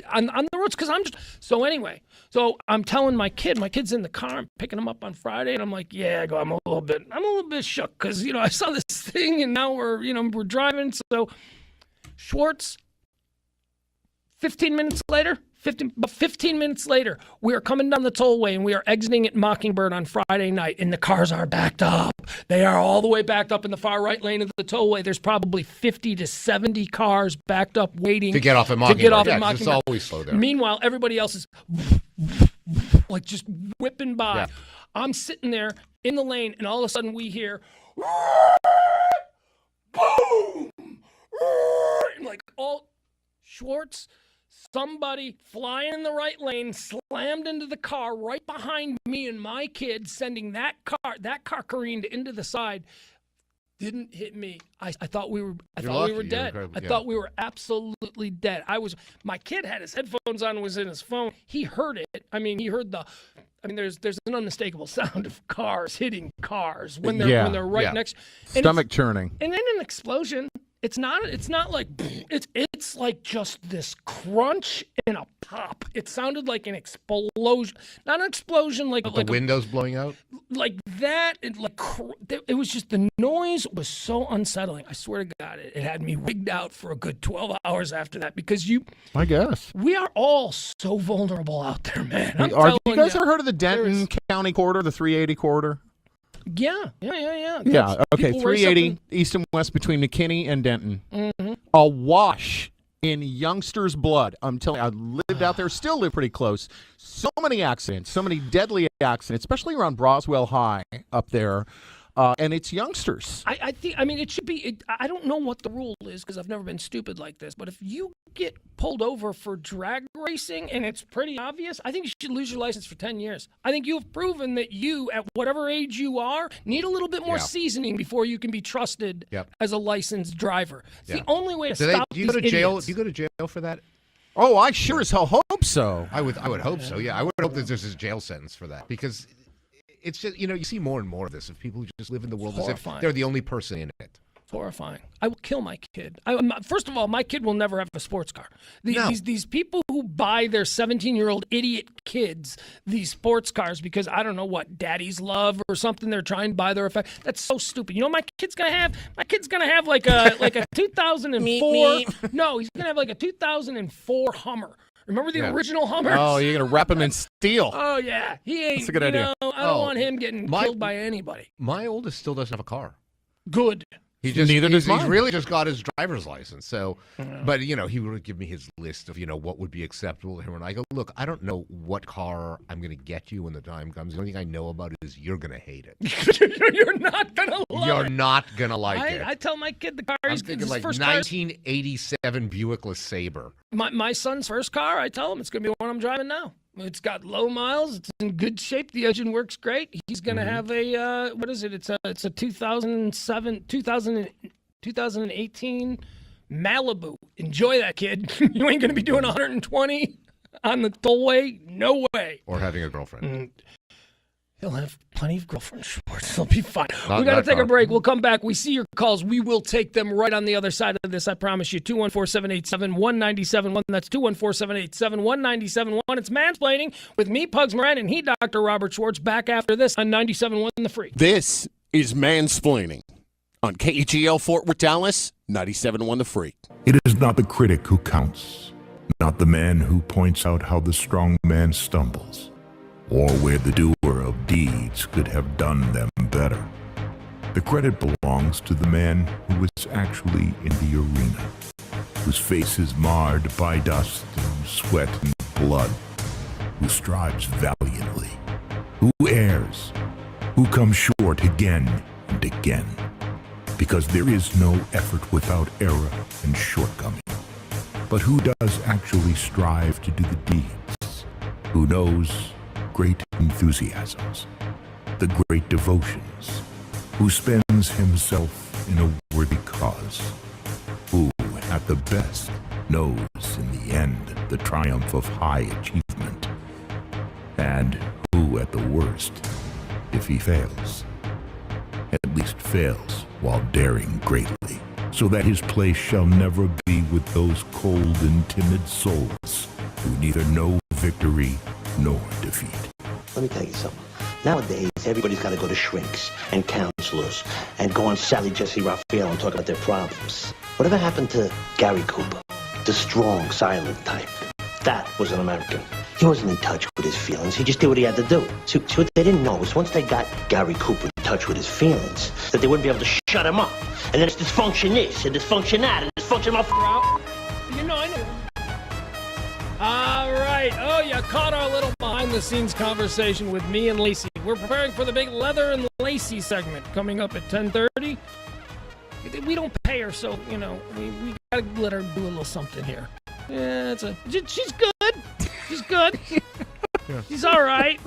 on the roads. Because I'm just so anyway. So I'm telling my kid's in the car. I'm picking him up on Friday, and I'm like, I'm a little bit shook because I saw this thing, and now we're driving. So Schwartz, 15 minutes later, we are coming down the tollway, and we are exiting at Mockingbird on Friday night, and the cars are backed up. They are all the way backed up in the far right lane of the tollway. There's probably 50 to 70 cars backed up waiting to get off at Mockingbird. It's always slow there. Meanwhile, everybody else is like just whipping by. Yeah. I'm sitting there in the lane, and all of a sudden we hear boom! And like all Schwartz, somebody flying in the right lane slammed into the car right behind me and my kid, sending that car careened into the side. Didn't hit me. I thought we were dead. I thought we were absolutely dead. My kid had his headphones on, was in his phone. He heard it. There's an unmistakable sound of cars hitting cars when they're right next. Stomach churning. And then an explosion. It's not like it's like just this crunch and a pop. It sounded like an explosion, not an explosion like the windows blowing out, like that. It was just the noise was so unsettling. I swear to God, it had me wigged out for a good 12 hours after that because I guess we are all so vulnerable out there, man. Have you guys ever heard of the Denton County corridor, the 380 corridor? Yeah. Yeah, okay, 380 east and west between McKinney and Denton. Mm-hmm. Awash in youngsters' blood. I'm telling you, I lived out there, still live pretty close. So many accidents, so many deadly accidents, especially around Broswell High up there. And it's youngsters. I think, I mean, it should be, I don't know what the rule is because I've never been stupid like this, but if you get pulled over for drag racing and it's pretty obvious, I think you should lose your license for 10 years. I think you've proven that you, at whatever age you are, need a little bit more seasoning before you can be trusted as a licensed driver. It's the only way to stop do you these go to jail? idiots. Do you go to jail for that? Oh, I sure as hell hope so. I would hope so, yeah. I would hope that there's a jail sentence for that because it's just, you see more and more of this of people who just live in the world as if they're the only person in it. It's horrifying. I will kill my kid. First of all, my kid will never have a sports car. These people who buy their 17-year-old idiot kids these sports cars because, I don't know what, daddy's love or something, they're trying to buy their effect. That's so stupid. You know what my kid's going to have? My kid's going to have like a 2004. No, he's going to have like a 2004 Hummer. Remember the original Hummers? Oh, you're going to wrap him in steel. Oh, yeah. He ain't, That's a good idea. I don't want him getting killed by anybody. My oldest still doesn't have a car. Good. Neither does mine. He's really just got his driver's license. So, but he would give me his list of what would be acceptable to him. And I go, look, I don't know what car I'm going to get you when the time comes. The only thing I know about it is you're going to hate it. You're not going to like it. You're not going to like it. I tell my kid the car I'm thinking like 1987 Buick LeSabre. My son's first car, I tell him it's going to be one I'm driving now. It's got low miles. It's in good shape. The engine works great. He's going to have a, what is it? It's a 2018 Malibu. Enjoy that, kid. You ain't going to be doing 120 on the tollway. No way. Or having a girlfriend. He'll have plenty of girlfriends, Schwartz. He'll be fine. We got to take a break. We'll come back. We see your calls. We will take them right on the other side of this. I promise you. 214-787-1971. That's 214-787-1971. It's Mansplaining with me, Pugs Moran, and he, Dr. Robert Schwartz, back after this on 97.1 The Free. This is Mansplaining on KGL Fort Worth, Dallas, 97.1 The Free. It is not the critic who counts, not the man who points out how the strong man stumbles, or where the doer of deeds could have done them better. The credit belongs to the man who was actually in the arena, whose face is marred by dust and sweat and blood, who strives valiantly, who errs, who comes short again and again, because there is no effort without error and shortcoming, but who does actually strive to do the deeds, who knows great enthusiasms, the great devotions, who spends himself in a worthy cause, who, at the best, knows in the end the triumph of high achievement, and who, at the worst, if he fails, at least fails while daring greatly, so that his place shall never be with those cold and timid souls who neither know victory nor defeat. Let me tell you something. Nowadays, everybody's got to go to shrinks and counselors and go on Sally Jesse Raphael and talk about their problems. Whatever happened to Gary Cooper, the strong, silent type? That was an American. He wasn't in touch with his feelings. He just did what he had to do. See, what they didn't know was once they got Gary Cooper in touch with his feelings, that they wouldn't be able to shut him up. And then it's dysfunction this and dysfunction that and dysfunction my I know. All right. Oh, you caught our little behind-the-scenes conversation with me and Lacey. We're preparing for the big Leather and Lacey segment coming up at 10:30. We don't pay her, so, we got to let her do a little something here. Yeah, she's good. She's good. She's all right.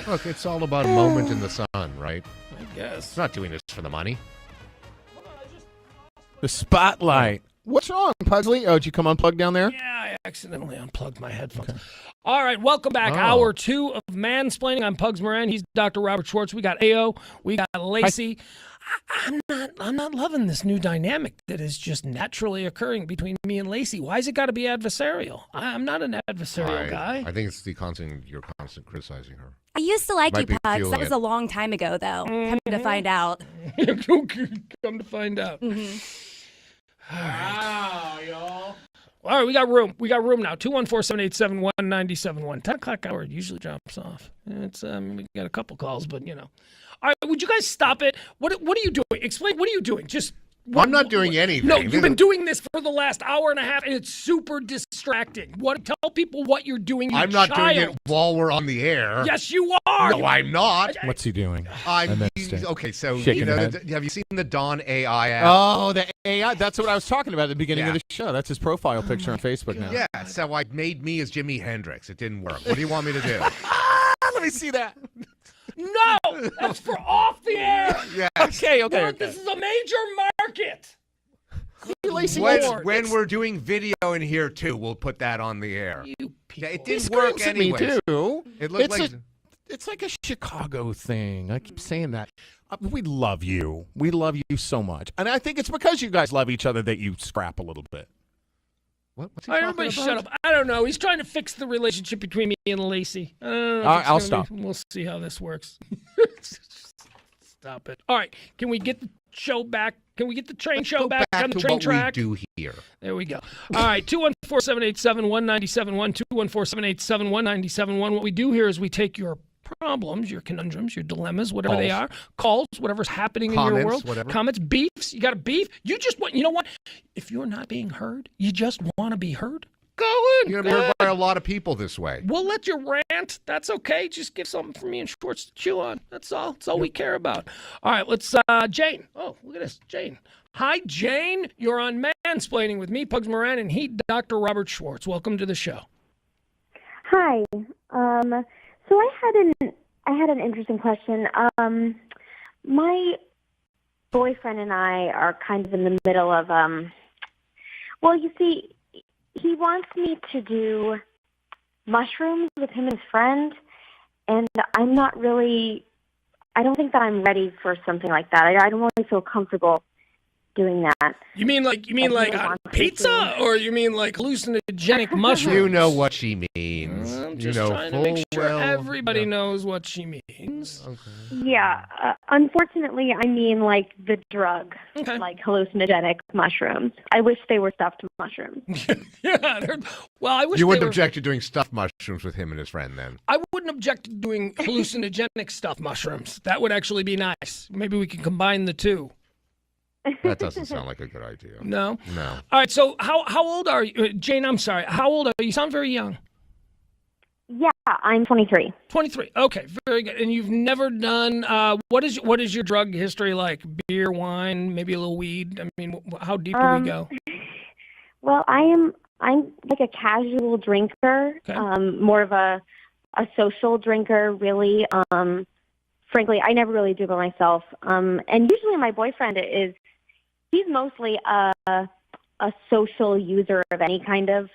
Look, it's all about a moment in the sun, right? I guess. It's not doing this for the money. The spotlight. What's wrong, Pugsley? Oh, did you come unplugged down there? Yeah, I accidentally unplugged my headphones. Okay. All right, welcome back. Hour 2 of Mansplaining. I'm Pugs Moran. He's Dr. Robert Schwartz. We got AO. We got Lacey. I'm not loving this new dynamic that is just naturally occurring between me and Lacey. Why has it got to be adversarial? I'm not an adversarial guy. I think it's you're constant criticizing her. I used to like Might you, be Pugs. feeling That was it. a long time ago, though. Come to find out. Come to find out. Wow, y'all. All right, we got room. We got room now. 214-787-1971. 10 o'clock hour usually drops off. It's we got a couple calls, but you know. All right, would you guys stop it? What are you doing? Explain. What are you doing? Just. I'm not doing anything. No, you've been doing this for the last hour and a half, and it's super distracting. Tell people what you're doing. You I'm not child. doing it while we're on the air. Yes, you are. No, I'm not. What's he doing? Okay, so Shaking his head. have you seen the Dawn AI app? Oh, the AI. That's what I was talking about at the beginning of the show. That's his profile picture on Facebook now. Yeah, so I made me as Jimi Hendrix. It didn't work. What do you want me to do? Let me see that. No, that's for off the air. Yes. Okay. This is a major market. When we're doing video in here too, we'll put that on the air. You people. It didn't work anyway. too. It looked like it's like a Chicago thing. I keep saying that. We love you. We love you so much, and I think it's because you guys love each other that you scrap a little bit. What's he All right, talking everybody about? shut up. I don't know. He's trying to fix the relationship between me and Lacey. I don't know if I'll stop. We'll see how this works. Stop it. All right. Can we get the show back? Can we get the train show back on the train track? What we do here. There we go. All right. 214-787-1971. 214-787-1971. What we do here is we take your problems, your conundrums, your dilemmas, whatever they are, calls, whatever's happening in your world, comments, beefs. You got a beef. You just want, you know what? If you're not being heard, you just want to be heard. Go in. You're going to be heard by a lot of people this way. We'll let you rant. That's okay. Just give something for me and Schwartz to chew on. That's all. That's all we care about. All right, let's, Jane. Oh, look at this. Jane. Hi, Jane. You're on Mansplaining with me, Pugs Moran, and Dr. Robert Schwartz. Welcome to the show. Hi. So I had an interesting question. My boyfriend and I are kind of in the middle of, well, you see, he wants me to do mushrooms with him and his friend, and I'm not really, I don't think that I'm ready for something like that. I don't really feel comfortable doing that. You mean like on pizza, or you mean like hallucinogenic mushrooms? You know what she means. I'm just trying to make sure everybody knows what she means. Okay. Yeah. Unfortunately, I mean like the drug, like hallucinogenic mushrooms. I wish they were stuffed mushrooms. Yeah. Well, I wish you wouldn't object to doing stuffed mushrooms with him and his friend then? I wouldn't object to doing hallucinogenic stuffed mushrooms. That would actually be nice. Maybe we can combine the two. That doesn't sound like a good idea. No? No. All right, so how old are you? Jane, I'm sorry. How old are you? You sound very young. Yeah, I'm 23. 23. Okay, very good. And you've never done, what is your drug history like? Beer, wine, maybe a little weed? I mean, how deep do we go? Well, I'm like a casual drinker, more of a social drinker, really. Frankly, I never really do it myself. And usually my boyfriend he's mostly a social user of any kind of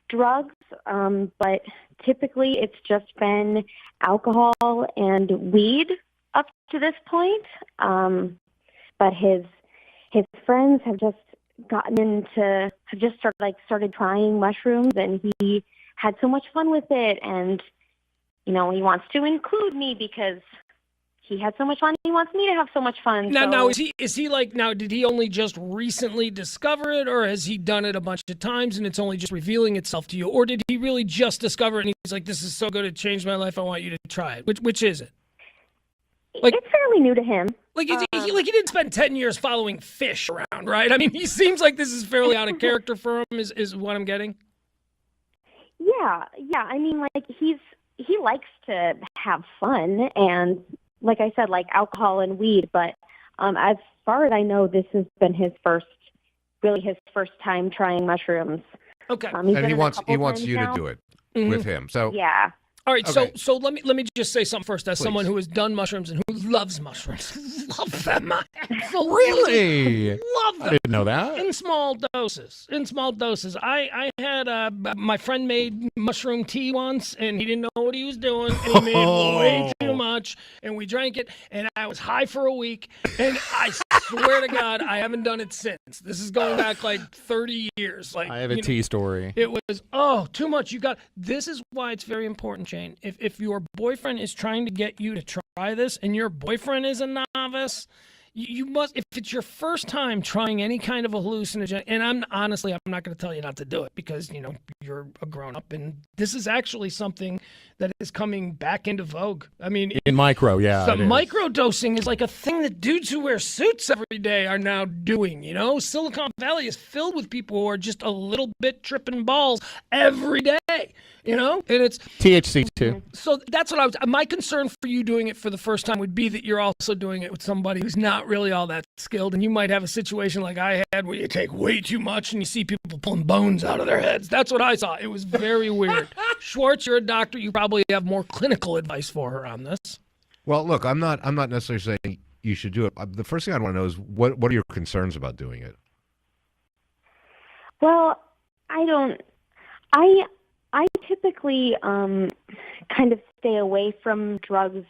drugs, but typically it's just been alcohol and weed up to this point. But his friends have just started trying mushrooms, and he had so much fun with it, and he wants to include me because he had so much fun. He wants me to have so much fun. Now is he like, now did he only just recently discover it, or has he done it a bunch of times and it's only just revealing itself to you, or did he really just discover it and he's like, this is so good, it changed my life, I want you to try it? Which is it? Like, it's fairly new to him. Like he didn't spend 10 years following fish around, right? I mean, he seems like this is fairly out of character for him. Is what I'm getting. Yeah. I mean, like he likes to have fun, and like I said, like alcohol and weed, but as far as I know, this has been his first time trying mushrooms. Okay. And he wants you to do it with him. So yeah. All right, Okay. so let me just say something first. As Please. someone who has done mushrooms and who loves mushrooms, love them. I absolutely Really? love them. I didn't know that. In small doses. I had my friend made mushroom tea once, and he didn't know what he was doing, and he made way too much, and we drank it, and I was high for a week, and I swear to God, I haven't done it since. This is going back like 30 years. Like I have a tea story. it was too much. This is why it's very important, Shane. If your boyfriend is trying to get you to try this, and your boyfriend is a novice, you must. If it's your first time trying any kind of a hallucinogen, and I'm not going to tell you not to do it because you're a grown up, and this is actually something that is coming back into vogue. I mean, In micro, yeah. so it is. microdosing is like a thing that dudes who wear suits every day are now doing. Silicon Valley is filled with people who are just a little bit tripping balls every day. And it's THC too. so that's what my concern for you doing it for the first time would be that you're also doing it with somebody who's not really all that skilled, and you might have a situation like I had where you take way too much and you see people pulling bones out of their heads. That's what I saw. It was very weird. Schwartz, you're a doctor. You probably have more clinical advice for her on this. Well, look, I'm not necessarily saying you should do it. The first thing I want to know is what are your concerns about doing it? Well, I typically kind of stay away from drugs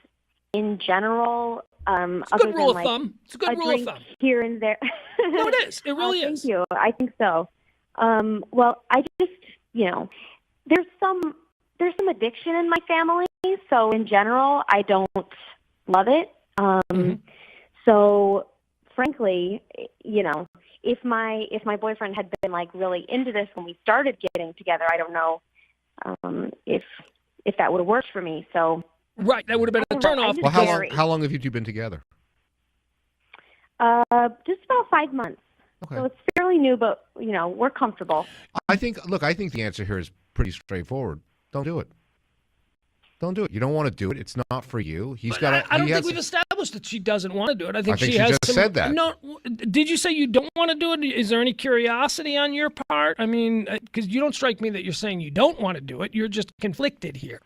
in general. It's a other good rule than, of thumb. It's a good rule of drink thumb. here and there. No, it is. It really is. Thank you. I think so. Well, I just, there's some addiction in my family, so in general, I don't love it. So, frankly, if my boyfriend had been like really into this when we started getting together, I don't know if that would have worked for me. So. Right, that would have been a turnoff. Well, how long have you two been together? Just about 5 months. Okay. So it's fairly new, but we're comfortable. I think the answer here is pretty straightforward. Don't do it. Don't do it. You don't want to do it. It's not for you. He's got. I don't think we've established that she doesn't want to do it. I think she has just said that. No, did you say you don't want to do it? Is there any curiosity on your part? I mean, because you don't strike me that you're saying you don't want to do it. You're just conflicted here.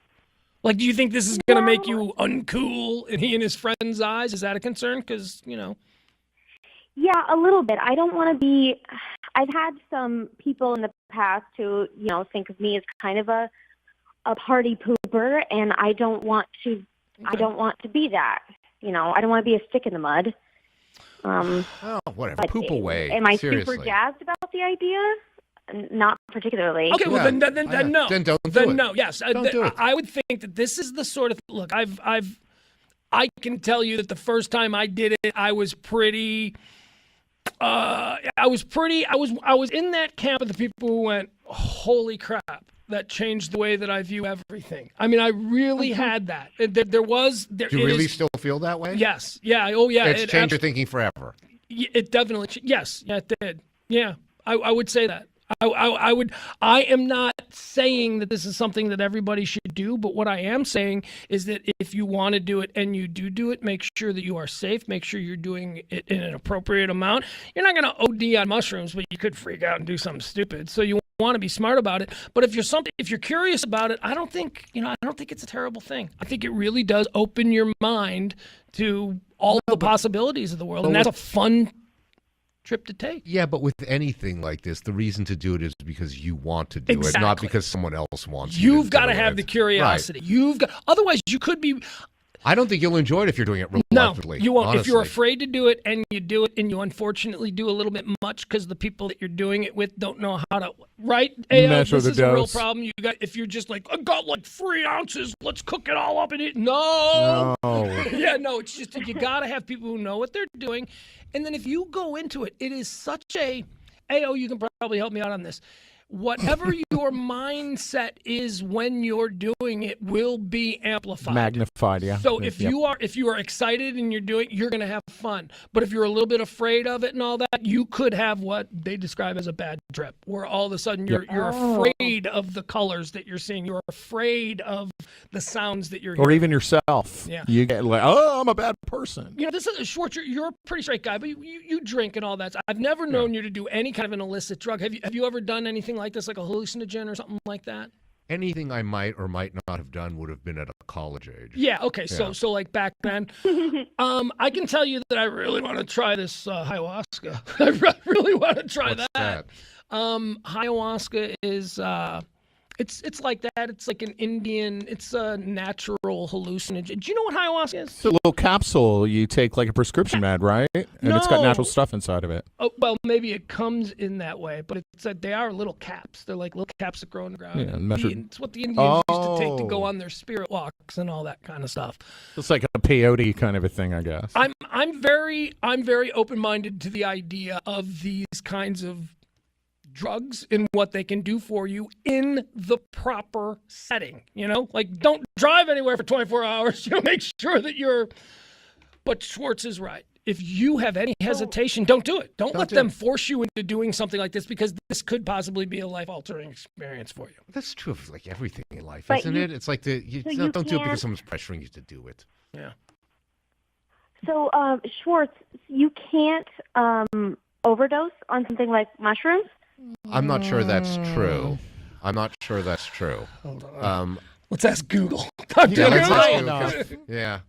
Like, do you think this is going to make you uncool in he and his friends' eyes? Is that a concern? Because, Yeah, a little bit. I don't want to be. I've had some people in the past who, think of me as kind of a party pooper, and I don't want to. Okay. I don't want to be that. I don't want to be a stick in the mud. Whatever. Poop away. Am I Seriously. super jazzed about the idea? Not particularly. Okay, well then no. Then don't do Then it. no. Yes, Don't do it. I would think that this is the sort of look. I can tell you that the first time I did it, I was pretty. I was in that camp of the people who went, holy crap, that changed the way that I view everything. I mean, I really had that. There Do you really still feel that way? Yes. Yeah. Oh, yeah. It's changed your thinking forever. It definitely. Yes. Yeah, it did. Yeah. I would say that. I am not saying that this is something that everybody should do, but what I am saying is that if you want to do it and you do it, make sure that you are safe. Make sure you're doing it in an appropriate amount. You're not going to OD on mushrooms, but you could freak out and do something stupid. So you want to be smart about it. But if you're curious about it, I don't think it's a terrible thing. I think it really does open your mind to all the possibilities of the world, and that's a fun trip to take. Yeah, but with anything like this, the reason to do it is because you want to do it, not because someone else wants you You've to got do to have it. the curiosity. Right. Otherwise you could be. I don't think you'll enjoy it if you're doing it No, reluctantly. you won't. Honestly. If you're afraid to do it and you do it and you unfortunately do a little bit much because the people that you're doing it with don't know how to, right? Measure This the is a real dose. problem. If you're just like, I got like 3 ounces, let's cook it all up and eat. No. Yeah, no, it's just you got to have people who know what they're doing. And then if you go into it, it is such you can probably help me out on this. Whatever your mindset is when you're doing it will be amplified. Magnified, yeah. So if you are excited and you're going to have fun. But if you're a little bit afraid of it and all that, you could have what they describe as a bad trip, where all of a sudden you're afraid of the colors that you're seeing. You're afraid of the sounds that you're hearing. Or even yourself. Yeah. You get like, oh, I'm a bad person. This is Schwartz. You're a pretty straight guy, but you drink and all that. I've never known you to do any kind of an illicit drug. Have you ever done anything like this, like a hallucinogen or something like that? anything I might or might not have done would have been at a college age. Yeah. Okay. So like back then, I can tell you that I really want to try this ayahuasca. I really want to try What's that? Ayahuasca is it's like that. It's like an Indian. It's a natural hallucinogen. Do you know what ayahuasca is? It's a little capsule you take like a prescription med, right? And it's got natural stuff inside of it. Oh, well, maybe it comes in that way, but it's they are little caps. They're like little caps that grow in the ground. Yeah, It's what the Indians used to take to go on their spirit walks and all that kind of stuff. It's like a peyote kind of a thing, I guess. I'm very open-minded to the idea of these kinds of drugs and what they can do for you in the proper setting. Like don't drive anywhere for 24 hours. Make sure that you're. But Schwartz is right. If you have any hesitation, don't do it. Don't let them force you into doing something like this, because this could possibly be a life-altering experience for you. That's true of like everything in life, But isn't it? It's like don't do it because can't- someone's pressuring you to do it. Yeah. So, Schwartz, you can't overdose on something like mushrooms? I'm not sure that's true. I'm not sure that's true. Hold on. Let's ask Google. Yeah, let's High ask enough. Google. Yeah.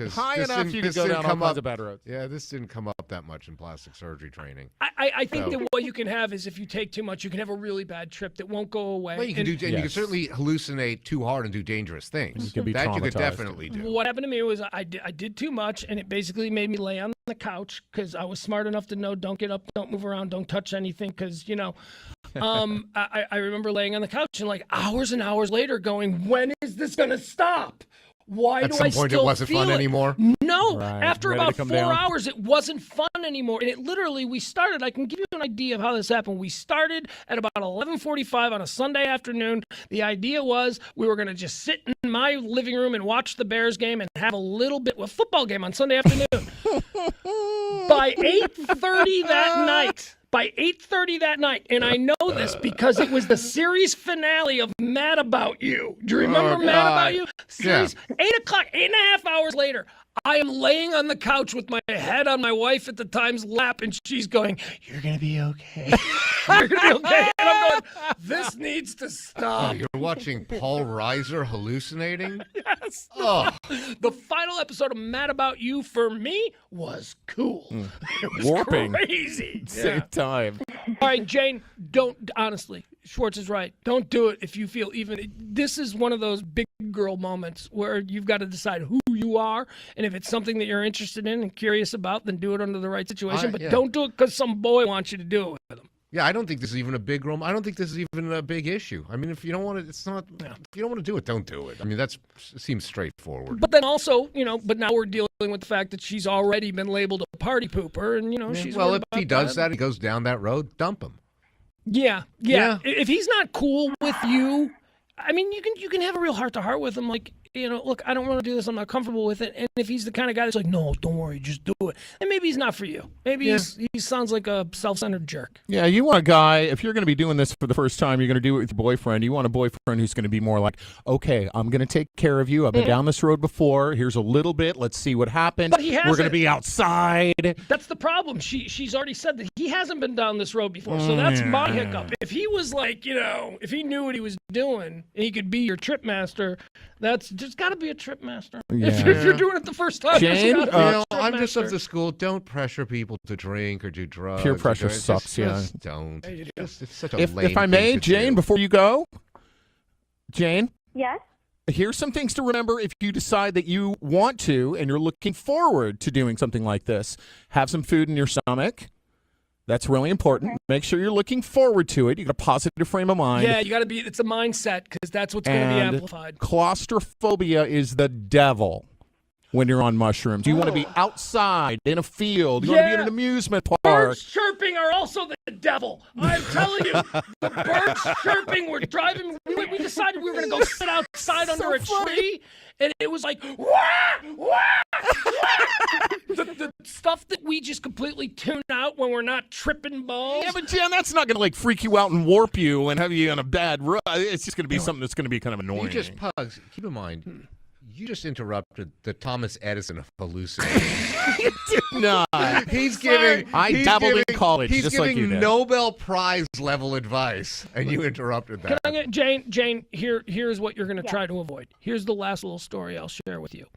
High enough you could go down all kinds of bad roads. Yeah, this didn't come up that much in plastic surgery training. I think that what you can have is if you take too much, you can have a really bad trip that won't go away. Well, you can you can certainly hallucinate too hard and do dangerous things. You can be that you could traumatized. definitely do. What happened to me was I did too much, and it basically made me lay on the couch because I was smart enough to know don't get up, don't move around, don't touch anything, because I remember laying on the couch and like hours and hours later going, when is this gonna stop? Why At do some I point, still it wasn't feel fun it? anymore. No, Right. after Ready to about come 4 down? hours, it wasn't fun anymore. And it literally, we started. I can give you an idea of how this happened. We started at about 11:45 on a Sunday afternoon. The idea was we were going to just sit in my living room and watch the Bears game and have a little bit of a football game on Sunday afternoon. By 8:30 that night. By 8:30 that night, and I know this because it was the series finale of Mad About You. Do you remember Mad About You? Series, 8 o'clock, 8.5 hours later, I am laying on the couch with my head on my wife at the time's lap, and she's going, "You're going to be okay. You're going to be okay." And I'm going, "This needs to Oh, stop." you're watching Paul Reiser hallucinating? Yes. Oh. The final episode of Mad About You for me was cool. It was Warping. crazy. Same time. All right, Jane, honestly, Schwartz is right. Don't do it if you feel this is one of those big girl moments where you've got to decide who you are, and if it's something that you're interested in and curious about, then do it under the right situation, but don't do it because some boy wants you to do it with him. Yeah, I don't think this is even a big room. I don't think this is even a big issue. I mean, if you don't want to, it's not. If you don't want to do it, don't do it. I mean, that seems straightforward. But then also, but now we're dealing with the fact that she's already been labeled a party pooper, and she's well, worried if he about does that, he goes down that road, dump him. Yeah. If he's not cool with you, I mean, you can have a real heart-to-heart with him, like, look, I don't want to do this, I'm not comfortable with it. And if he's the kind of guy that's like, no, don't worry, just do it, then maybe he's not for you. Maybe he sounds like a self-centered jerk. Yeah, you want a guy, if you're going to be doing this for the first time, you're going to do it with your boyfriend. You want a boyfriend who's going to be more like, okay, I'm going to take care of you. I've been down this road before. Here's a little bit. Let's see what happens. But he hasn't. We're going to be outside. That's the problem. She's already said that he hasn't been down this road before. So that's my hiccup. If he was like, if he knew what he was doing and he could be your trip master, there's got to be a trip master. Yeah. If you're doing it the first time, Jane, there's gotta be a trip I'm just of master. the school. Don't pressure people to drink or do drugs. Peer pressure Just sucks, don't. It's such a If lame I thing may, to Jane, do. before you go, Jane, Yes? here's some things to remember if you decide that you want to and you're looking forward to doing something like this. Have some food in your stomach. That's really important. Okay. Make sure you're looking forward to it. You got a positive frame of mind. Yeah, you got to be. It's a mindset because that's what's going to be And amplified. claustrophobia is the devil when you're on mushrooms. You want to be outside in a field. You want to be in an amusement park. Birds chirping are also the devil. I'm telling you, the birds chirping were driving. We decided we were going to go sit outside under a tree, and it was like, wah, wah, wah. The stuff that we just completely tune out when we're not tripping balls. Yeah, but Jan, that's not going to like freak you out and warp you and have you on a bad road. It's just going to be something that's going to be kind of annoying. You just Pugs. Keep in mind, You just interrupted the Thomas Edison hallucination. You did not. He's giving. I dabbled in college, He's just giving like you did. Nobel Prize level advice, and you interrupted that. Can I get Jane? Here's what you're going to try to avoid. Here's the last little story I'll share with you.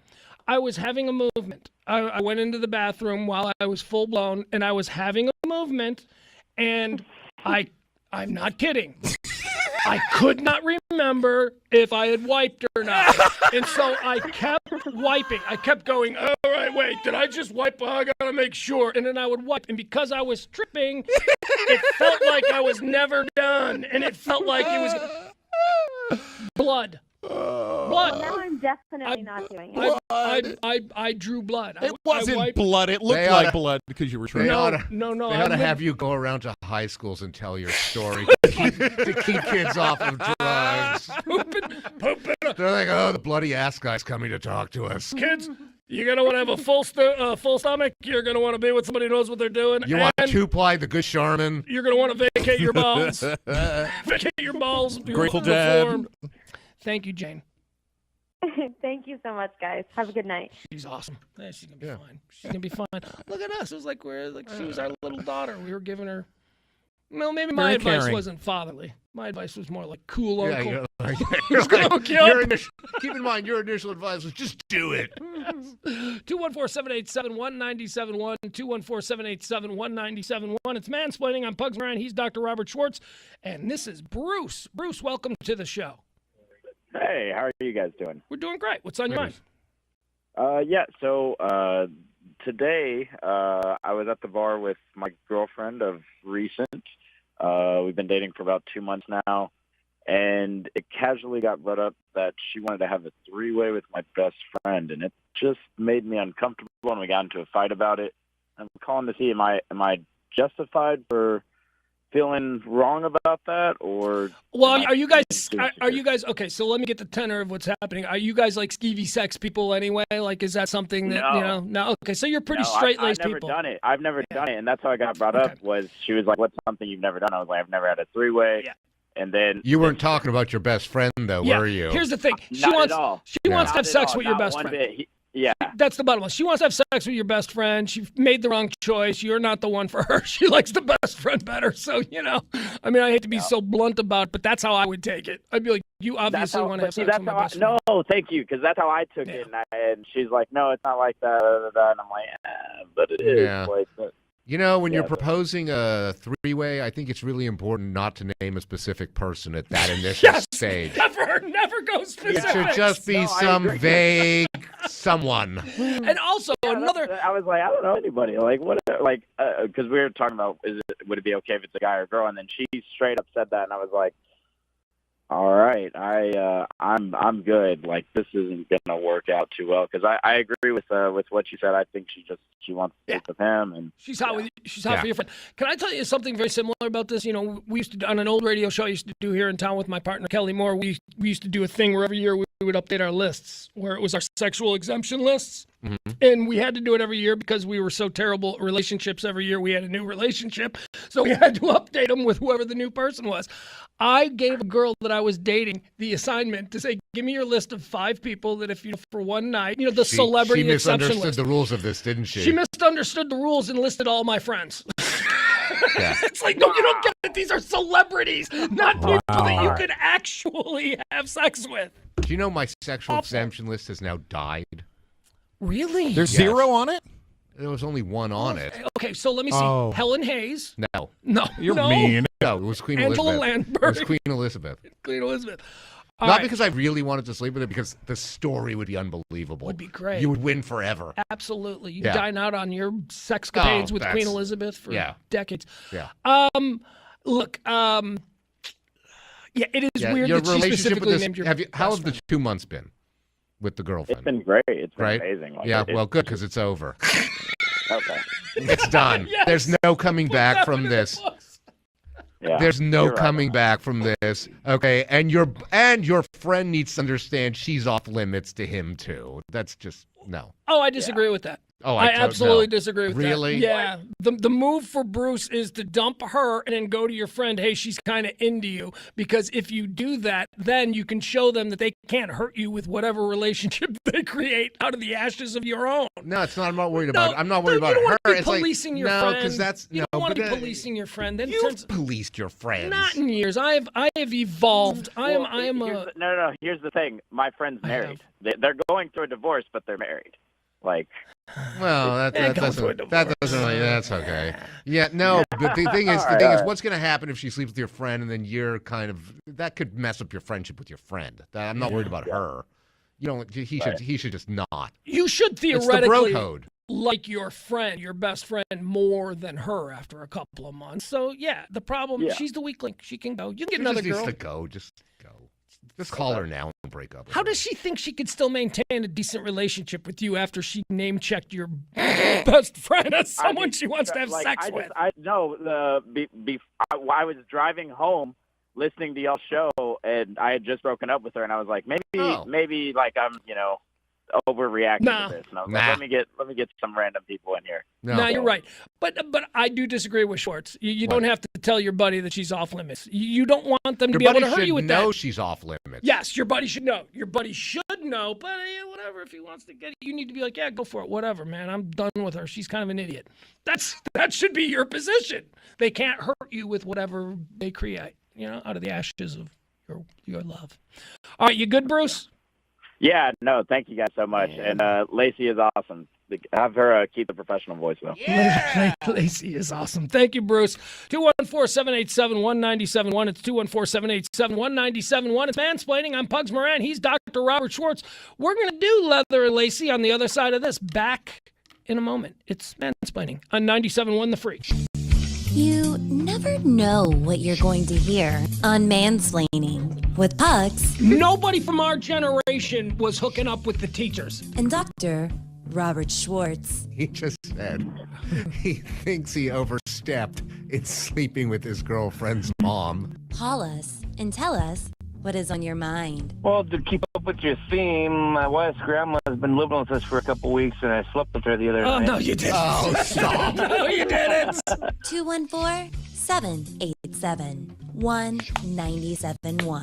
I was having a movement. I went into the bathroom while I was full blown, and I was having a movement, and I'm not kidding. I could not remember if I had wiped or not. And so I kept wiping. I kept going, all right, wait, did I just wipe? I got to make sure. And then I would wipe. And because I was tripping, it felt like I was never done. And it felt like it was blood. Blood. Now I'm definitely not doing it. I drew blood. It wasn't blood. It looked like blood because you were trying. No. They ought to have you go around to high schools and tell your story to keep kids off of drugs. Pooping. They're like, oh, the bloody ass guy's coming to talk to us. Kids, you're going to want to have a full stomach. You're going to want to be with somebody who knows what they're doing. You want two-ply the good Charmin. You're going to want to vacate your balls. Vacate your balls. Grateful Dead. Thank you, Jane. Thank you so much, guys. Have a good night. She's awesome. Yeah, she's gonna be fine. She's gonna be fine. Look at us. It was like she was our little daughter. We were giving her. Well, maybe my advice wasn't fatherly. My advice was more like cool uncle. Keep in mind, your initial advice was just do it. 214-787-1971. 214-787-1971. It's Mansplaining. I'm Pugs Ryan. He's Dr. Robert Schwartz, and this is Bruce. Bruce, welcome to the show. Hey, how are you guys doing? We're doing great. What's on your mind? Today I was at the bar with my girlfriend of recent. We've been dating for about 2 months now, and it casually got brought up that she wanted to have a three-way with my best friend, and it just made me uncomfortable, and we got into a fight about it. I'm calling to see, am I justified for feeling wrong about that, or are you guys okay? So let me get the tenor of what's happening. Are you guys like skeevy sex people anyway? Like, is that something that No. Okay, so you're pretty straight-laced people. I've never done it, and that's how I got brought up. Was she was like, "What's something you've never done?" I was like, "I've never had a three-way." Yeah. And then you weren't talking about your best friend, though, were you? Here's the thing: she wants to have sex with your best friend. Yeah. That's the bottom line. She wants to have sex with your best friend. She made the wrong choice. You're not the one for her. She likes the best friend better. So, I hate to be so blunt about it, but that's how I would take it. I'd be like, you obviously want to have sex with my best friend. No, thank you, because that's how I took it. And she's like, no, it's not like that. And I'm like, but it is. Yeah. When you're proposing a three-way, I think it's really important not to name a specific person at that initial stage. Never go specific. It should just be some vague someone. And also another. I was like, I don't know anybody. Like what? Because we were talking about, would it be okay if it's a guy or a girl? And then she straight up said that, and I was like, all right, I'm good. Like, this isn't gonna work out too well, because I agree with what she said. I think she wants to sleep with him, and she's hot for your friend. Can I tell you something very similar about this? We used to, on an old radio show I used to do here in town with my partner Kelly Moore. We used to do a thing where every year we would update our lists, where it was our sexual exemption lists. Mm-hmm. And we had to do it every year because we were so terrible at relationships. Every year we had a new relationship. So we had to update them with whoever the new person was. I gave a girl that I was dating the assignment to say, give me your list of 5 people that if for one night, the celebrity exception list. She misunderstood the rules of this, didn't she? She misunderstood the rules and listed all my friends. Yeah. It's like, no, you don't get it. These are celebrities, not people that you could actually have sex with. Do you know my sexual exemption list has now died? Really? There's 0 on it? There was only 1 on it. Okay, so let me see. Helen Hayes. No. You're mean. No, it was Queen Angela Elizabeth. Landberg. It was Queen Elizabeth. Queen Elizabeth. Not because I really wanted to sleep with her, because the story would be unbelievable. Would be great. You would win forever. Absolutely. You dine out on your sexcapades with Queen Elizabeth for decades. Yeah. Look, it is weird your that she specifically named your How have the 2 months been with the girlfriend? It's been great. It's been amazing. Well, good, because it's over. Okay. It's done. Yes. There's no coming back from this. Yeah, there's no coming back from this. Okay, and your friend needs to understand she's off limits to him too. That's just No. Oh, I disagree with that. Oh, I don't absolutely know. disagree with Really? that. Yeah. The move for Bruce is to dump her and then go to your friend, hey, she's kind of into you. Because if you do that, then you can show them that they can't hurt you with whatever relationship they create out of the ashes of your own. No, it's not. I'm not worried about. I'm not worried about You don't her. want to be It's like, policing your no, friend. because that's you no. don't want to but, be policing your friend. Then it You've turns policed your friends. not in years. I have evolved. No. Here's the thing. My friend's married. They're going through a divorce, but they're married. Like. Well, that's okay. Yeah, no. But the thing is, what's going to happen if she sleeps with your friend, and then you're kind of that could mess up your friendship with your friend. I'm not worried about her. You don't. He should just not. You should theoretically it's the bro code. Like your friend, your best friend, more than her after a couple of months. So yeah, the problem. She's the weak link. She can go. You can get another girl. Just go. Just call her now and break up. How does she think she could still maintain a decent relationship with you after she name-checked your best friend as someone she wants to have sex with? I was driving home listening to y'all's show, and I had just broken up with her, and I was like, maybe like I'm, overreacting to this. And I was like, let me get some random people in here. No, you're right. But I do disagree with Schwartz. You don't have to tell your buddy that she's off limits. You don't want them to be able to hurt you with that. Your buddy should know she's off limits. Yes, your buddy should know. Your buddy should know, but whatever. If he wants to get it, you need to be like, yeah, go for it. Whatever, man. I'm done with her. She's kind of an idiot. That should be your position. They can't hurt you with whatever they create, out of the ashes of your love. All right, you good, Bruce? Yeah, no, thank you guys so much. And Lacey is awesome. Have her keep the professional voice, though. Yeah! Lacey is awesome. Thank you, Bruce. 214-787-1971. It's 214-787-1971. It's Mansplaining. I'm Pugs Moran. He's Dr. Robert Schwartz. We're going to do Leather and Lacey on the other side of this. Back in a moment. It's Mansplaining on 97.1 The Freak. You never know what you're going to hear on Mansplaining with Pugs. Nobody from our generation was hooking up with the teachers. And Dr. Robert Schwartz. He just said he thinks he overstepped in sleeping with his girlfriend's mom. Call us and tell us what is on your mind. Well, to keep up with your theme, my wife's grandma has been living with us for a couple weeks, and I slept with her the other night. Oh, no, you didn't. Oh, stop. No, you didn't. 214-787-1971.